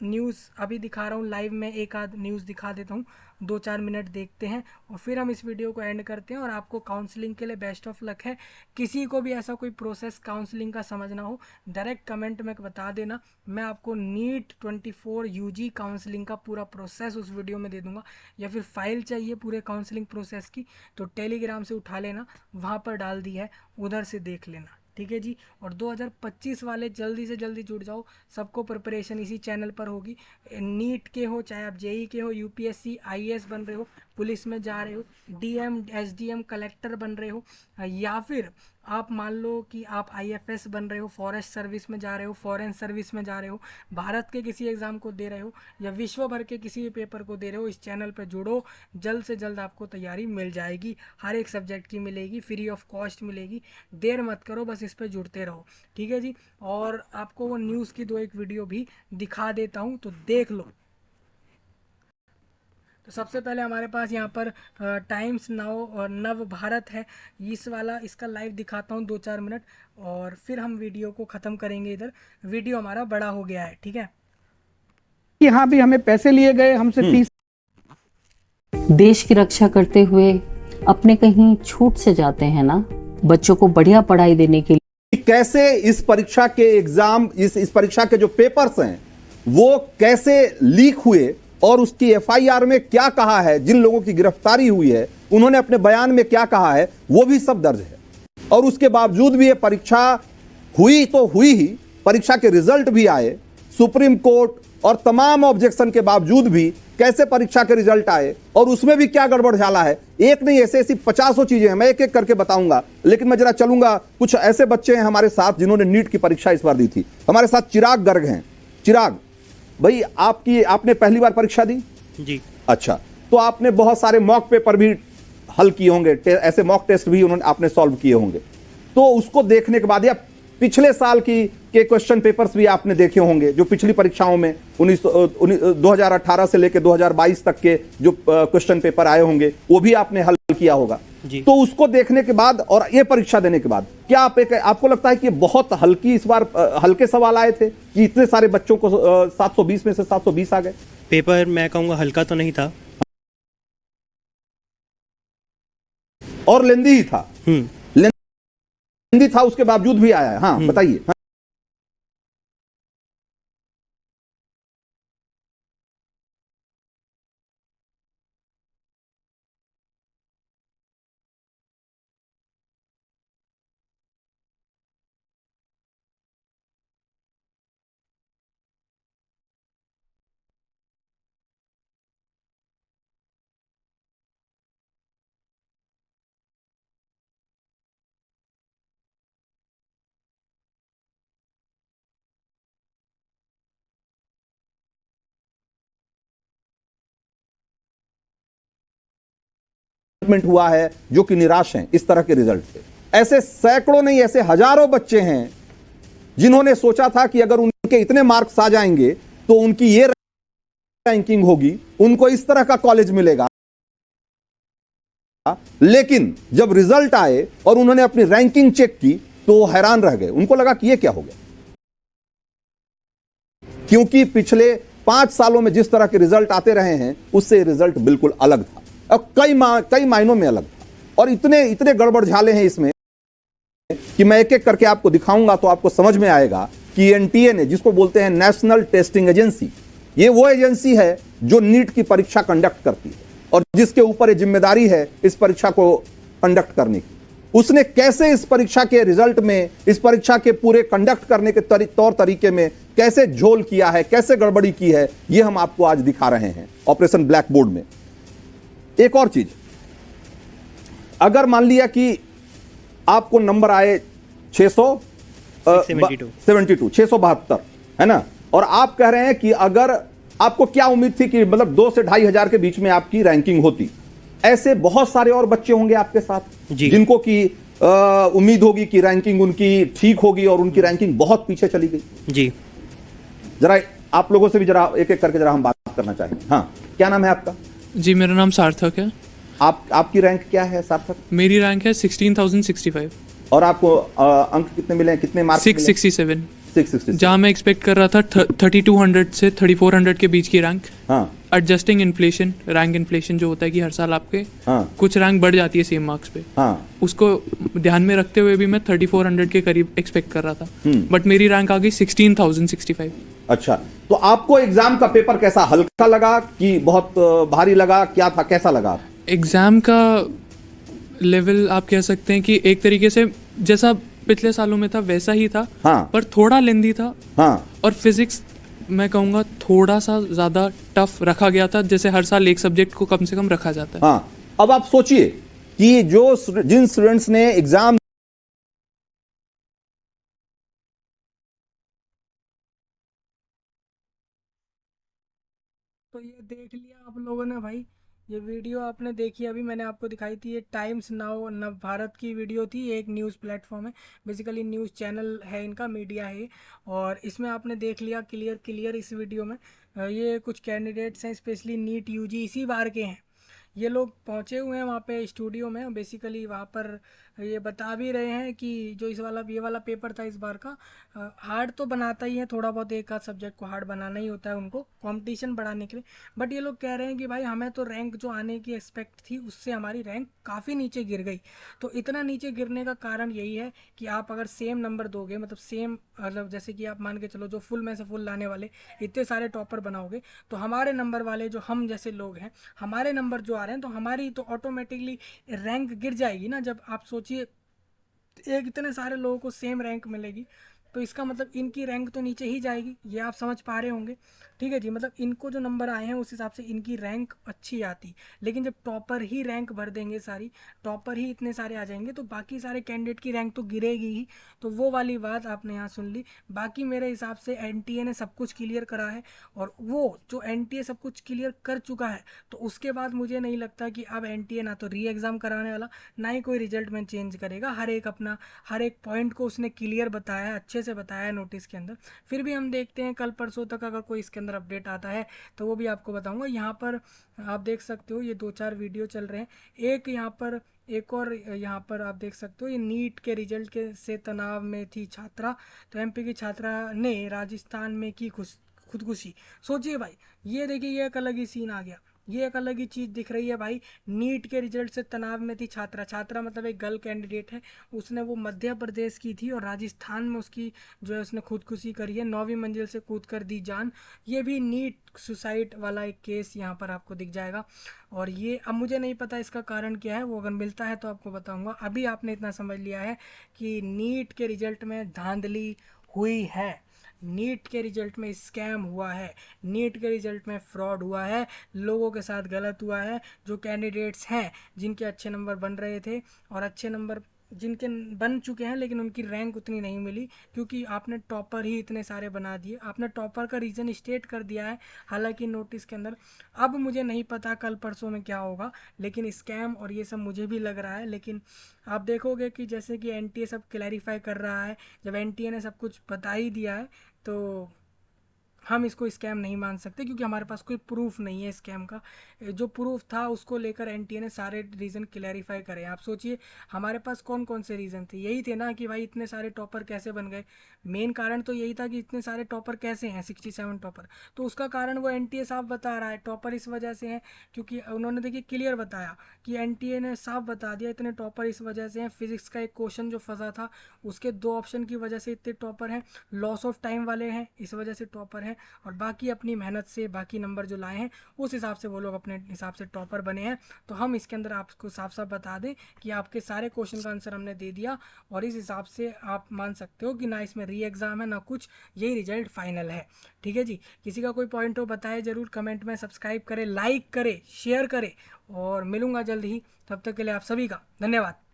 न्यूज़ अभी दिखा रहा हूँ लाइव में, एक आध न्यूज़ दिखा देता हूँ, 2-4 मिनट देखते हैं और फिर हम इस वीडियो को एंड करते हैं। और आपको काउंसलिंग के लिए बेस्ट ऑफ लक है। किसी को भी ऐसा कोई प्रोसेस काउंसलिंग का समझना हो, डायरेक्ट कमेंट में बता देना, मैं आपको नीट 24 यूजी काउंसलिंग का पूरा प्रोसेस उस वीडियो में दे दूंगा। या फिर फाइल चाहिए पूरे काउंसलिंग प्रोसेस की, तो टेलीग्राम से उठा लेना, वहाँ पर डाल दी है, उधर से देख लेना, ठीक है जी। और 2025 वाले जल्दी से जल्दी जुड़ जाओ, सबको प्रिपरेशन इसी चैनल पर होगी। नीट के हो, चाहे आप जेई के हो, यूपीएससी आईएएस बन रहे हो, पुलिस में जा रहे हो, डीएम एसडीएम कलेक्टर बन रहे हो, या फिर आप मान लो कि आप आईएफएस बन रहे हो, फॉरेस्ट सर्विस में जा रहे हो, फॉरेन सर्विस में जा रहे हो, भारत के किसी एग्ज़ाम को दे रहे हो, या विश्व भर के किसी भी पेपर को दे रहे हो, इस चैनल पर जुड़ो, जल्द से जल्द आपको तैयारी मिल जाएगी, हर एक सब्जेक्ट की मिलेगी, फ्री ऑफ कॉस्ट मिलेगी। देर मत करो, बस इस पर जुड़ते रहो, ठीक है जी। और आपको वो न्यूज़ की 2-1 वीडियो भी दिखा देता हूँ, तो देख लो। तो सबसे पहले हमारे पास यहाँ पर टाइम्स नाउ और नव भारत है, इस वाला इसका लाइव दिखाता हूँ 2-4 मिनट, और फिर हम वीडियो को ख़त्म करेंगे। इधर वीडियो हमारा बड़ा हो गया है, ठीक है। यहाँ भी हमें पैसे लिए गए, हमसे 30। देश की रक्षा करते हुए अपने कहीं छूट से जाते हैं ना, बच्चों को बढ़िया पढ़ाई देने के लिए। कैसे इस परीक्षा के एग्जाम, इस परीक्षा के जो पेपर्स हैं वो कैसे लीक हुए और उसकी एफआईआर में क्या कहा है, जिन लोगों की गिरफ्तारी हुई है उन्होंने अपने बयान में क्या कहा है, वो भी सब दर्ज है। और उसके बावजूद भी ये परीक्षा हुई तो हुई ही, परीक्षा के रिजल्ट भी आए, सुप्रीम कोर्ट और तमाम ऑब्जेक्शन के बावजूद भी कैसे परीक्षा के रिजल्ट आए और उसमें भी क्या गड़बड़ झाला है, एक नहीं ऐसे ऐसी 50 चीजें हैं, मैं एक एक करके बताऊंगा। लेकिन मैं जरा चलूंगा, कुछ ऐसे बच्चे हैं हमारे साथ जिन्होंने नीट की परीक्षा इस बार दी थी। हमारे साथ चिराग गर्ग हैं। चिराग भाई, आपने पहली बार परीक्षा दी जी? अच्छा, तो आपने बहुत सारे मॉक पेपर भी हल किए होंगे, ऐसे मॉक टेस्ट भी आपने सॉल्व किए होंगे। तो उसको देखने के बाद या पिछले साल के क्वेश्चन पेपर्स भी आपने देखे होंगे, जो पिछली परीक्षाओं में 2018 से लेकर 2022 तक के जो क्वेश्चन पेपर आए होंगे वो भी आपने हल किया होगा जी। तो उसको देखने के बाद और ये परीक्षा देने के बाद क्या आपको लगता है कि बहुत हल्की, इस बार हल्के सवाल आए थे कि इतने सारे बच्चों को 720 में से 720 आ गए? पेपर मैं कहूँगा हल्का तो नहीं था और लेंदी ही था। लेंदी था, उसके बावजूद भी आया है। हाँ बताइए। हुआ है जो कि निराश हैं इस तरह के रिजल्ट से। ऐसे सैकड़ों नहीं, ऐसे हजारों बच्चे हैं जिन्होंने सोचा था कि अगर उनके इतने मार्क्स आ जाएंगे तो उनकी ये रैंकिंग होगी, उनको इस तरह का कॉलेज मिलेगा। लेकिन जब रिजल्ट आए और उन्होंने अपनी रैंकिंग चेक की तो हैरान रह गए, उनको लगा कि ये क्या हो गया, क्योंकि पिछले 5 सालों में जिस तरह के रिजल्ट आते रहे हैं उससे रिजल्ट बिल्कुल अलग था और कई मायनों में अलग था। और इतने गड़बड़ झाले हैं इसमें कि मैं एक एक करके आपको दिखाऊंगा तो आपको समझ में आएगा कि एनटीए ने, जिसको बोलते हैं नेशनल टेस्टिंग एजेंसी, ये वो एजेंसी है जो नीट की परीक्षा कंडक्ट करती है और जिसके ऊपर ये जिम्मेदारी है इस परीक्षा को कंडक्ट करने की। उसने कैसे इस परीक्षा के रिजल्ट में, इस परीक्षा के पूरे कंडक्ट करने के तौर तरीके में कैसे झोल किया है, कैसे गड़बड़ी की है, ये हम आपको आज दिखा रहे हैं ऑपरेशन ब्लैक बोर्ड में। एक और चीज, अगर मान लिया कि आपको नंबर आए 672 672, है ना, और आप कह रहे हैं कि अगर आपको क्या उम्मीद थी कि मतलब 2 से 2,500 के बीच में आपकी रैंकिंग होती, ऐसे बहुत सारे और बच्चे होंगे आपके साथ जिनको कि उम्मीद होगी कि रैंकिंग उनकी ठीक होगी और उनकी रैंकिंग बहुत पीछे चली गई। जी, जरा आप लोगों से भी जरा एक एक करके जरा हम बात करना चाहेंगे। हाँ, क्या नाम है आपका? जी, मेरा नाम सार्थक है। आपकी रैंक क्या है सार्थक? मेरी रैंक है 16,065 और आपको अंक कितने मिले हैं, कितने मार्क्स? 667, 667। जहाँ मैं एक्सपेक्ट कर रहा था 3200 से 3400 के बीच की रैंक। हाँ, एडजस्टिंग इन्फ्लेशन, रैंक इन्फ्लेशन जो होता है कि हर साल आपके कुछ रैंक बढ़ जाती है सेम मार्क्स पे, उसको ध्यान में रखते हुए भी मैं 3400 के करीब एक्सपेक्ट कर रहा था, बट मेरी रैंक आ गई 16,065। अच्छा, तो आपको एग्जाम का पेपर कैसा, हल्का लगा कि बहुत भारी लगा, क्या था, कैसा लगा? एग्जाम का लेवल आप कह सकते हैं कि एक तरीके से जैसा पिछले सालों में था वैसा ही था, पर थोड़ा लेंदी था। और फिजिक्स मैं कहूँगा थोड़ा सा ज्यादा टफ रखा गया था, जैसे हर साल एक सब्जेक्ट को कम से कम रखा जाता है। अब आप सोचिए कि जिन स्टूडेंट्स ने एग्जाम तो ये देख लिया आप लोगों ने भाई, ये वीडियो आपने देखी, अभी मैंने आपको दिखाई थी, ये टाइम्स नाउ नव भारत की वीडियो थी, एक न्यूज़ प्लेटफॉर्म है, बेसिकली न्यूज़ चैनल है इनका, मीडिया है। और इसमें आपने देख लिया क्लियर इस वीडियो में ये कुछ कैंडिडेट्स हैं, स्पेशली नीट यूजी इसी बार के हैं, ये लोग पहुंचे हुए हैं वहाँ पे स्टूडियो में। बेसिकली वहाँ पर ये बता भी रहे हैं कि जो ये वाला पेपर था इस बार का, हार्ड तो बनाता ही है थोड़ा बहुत, एक आध सब्जेक्ट को हार्ड बनाना ही होता है उनको कंपटीशन बढ़ाने के लिए, बट ये लोग कह रहे हैं कि भाई हमें तो रैंक जो आने की एक्सपेक्ट थी उससे हमारी रैंक काफ़ी नीचे गिर गई। तो इतना नीचे गिरने का कारण यही है कि आप अगर सेम नंबर दोगे, मतलब सेम, मतलब जैसे कि आप मान के चलो जो फुल में से फुल लाने वाले इतने सारे टॉपर बनाओगे, तो हमारे नंबर वाले जो हम जैसे लोग हैं, हमारे नंबर जो आ रहे हैं, तो हमारी तो ऑटोमेटिकली रैंक गिर जाएगी ना। जब आप सोचिए एक इतने सारे लोगों को सेम रैंक मिलेगी, तो इसका मतलब इनकी रैंक तो नीचे ही जाएगी, ये आप समझ पा रहे होंगे। ठीक है जी, मतलब इनको जो नंबर आए हैं उस हिसाब से इनकी रैंक अच्छी आती, लेकिन जब टॉपर ही रैंक भर देंगे सारी, टॉपर ही इतने सारे आ जाएंगे, तो बाकी सारे कैंडिडेट की रैंक तो गिरेगी ही। तो वो वाली बात आपने यहाँ सुन ली। बाकी मेरे हिसाब से एनटीए ने सब कुछ क्लियर करा है, और वो जो एनटीए सब कुछ क्लियर कर चुका है, तो उसके बाद मुझे नहीं लगता कि अब एनटीए ना तो री एग्ज़ाम कराने वाला, ना ही कोई रिजल्ट में चेंज करेगा। हर एक पॉइंट को उसने क्लियर बताया, अच्छे से बताया नोटिस के अंदर। फिर भी हम देखते हैं कल परसों तक अगर कोई इसके अंदर अपडेट आता है तो वो भी आपको बताऊंगा। यहाँ पर आप देख सकते हो ये 2-4 वीडियो चल रहे हैं, एक और यहाँ पर आप देख सकते हो, ये नीट के रिजल्ट के से तनाव में थी छात्रा, तो एमपी की छात्रा ने राजस्थान में की खुदकुशी। सोचिए भाई, ये देखिए, ये एक अलग ही सीन आ गया, ये एक अलग ही चीज़ दिख रही है भाई। नीट के रिजल्ट से तनाव में थी छात्रा मतलब एक गर्ल कैंडिडेट है, उसने वो मध्य प्रदेश की थी और राजस्थान में उसकी जो है उसने खुदकुशी करी है, 9वीं मंजिल से कूद कर दी जान। ये भी नीट सुसाइड वाला एक केस यहाँ पर आपको दिख जाएगा। और ये अब मुझे नहीं पता इसका कारण क्या है, वो अगर मिलता है तो आपको बताऊंगा। अभी आपने इतना समझ लिया है कि नीट के रिजल्ट में धांधली हुई है, नीट के रिजल्ट में स्कैम हुआ है, नीट के रिजल्ट में फ्रॉड हुआ है, लोगों के साथ गलत हुआ है। जो कैंडिडेट्स हैं जिनके अच्छे नंबर बन रहे थे और अच्छे नंबर जिनके बन चुके हैं, लेकिन उनकी रैंक उतनी नहीं मिली, क्योंकि आपने टॉपर ही इतने सारे बना दिए, आपने टॉपर का रीज़न स्टेट कर दिया है हालांकि नोटिस के अंदर। अब मुझे नहीं पता कल परसों में क्या होगा, लेकिन स्कैम और ये सब मुझे भी लग रहा है। लेकिन आप देखोगे कि जैसे कि एनटीए सब क्लैरिफाई कर रहा है, जब एनटीए ने सब कुछ बता ही दिया है तो हम इसको स्कैम नहीं मान सकते, क्योंकि हमारे पास कोई प्रूफ नहीं है स्कैम का। जो प्रूफ था उसको लेकर एनटीए ने सारे रीज़न क्लैरिफाई करे। आप सोचिए हमारे पास कौन कौन से रीज़न थे, यही थे ना कि भाई इतने सारे टॉपर कैसे बन गए। मेन कारण तो यही था कि इतने सारे टॉपर कैसे हैं, 67 टॉपर। तो उसका कारण वो एनटीए साफ बता रहा है, टॉपर इस वजह से हैं क्योंकि उन्होंने देखिए क्लियर बताया कि एनटीए ने साफ बता दिया इतने टॉपर इस वजह से हैं। फिजिक्स का एक क्वेश्चन जो फंसा था उसके 2 ऑप्शन की वजह से इतने टॉपर हैं, लॉस ऑफ टाइम वाले हैं इस वजह से टॉपर हैं, हैं, और बाकी अपनी मेहनत से बाकी नंबर जो लाए हैं उस हिसाब से वो लोग अपने हिसाब से टॉपर बने हैं। तो हम इसके अंदर आपको साफ साफ बता दें कि आपके सारे क्वेश्चन का आंसर हमने दे दिया, और इस हिसाब से आप मान सकते हो कि ना इसमें री एग्ज़ाम है ना कुछ, यही रिजल्ट फाइनल है। ठीक है जी, किसी का कोई पॉइंट हो बताए ज़रूर कमेंट में, सब्सक्राइब करें, लाइक करें, शेयर करें, और मिलूंगा जल्द ही। तब तक के लिए आप सभी का धन्यवाद।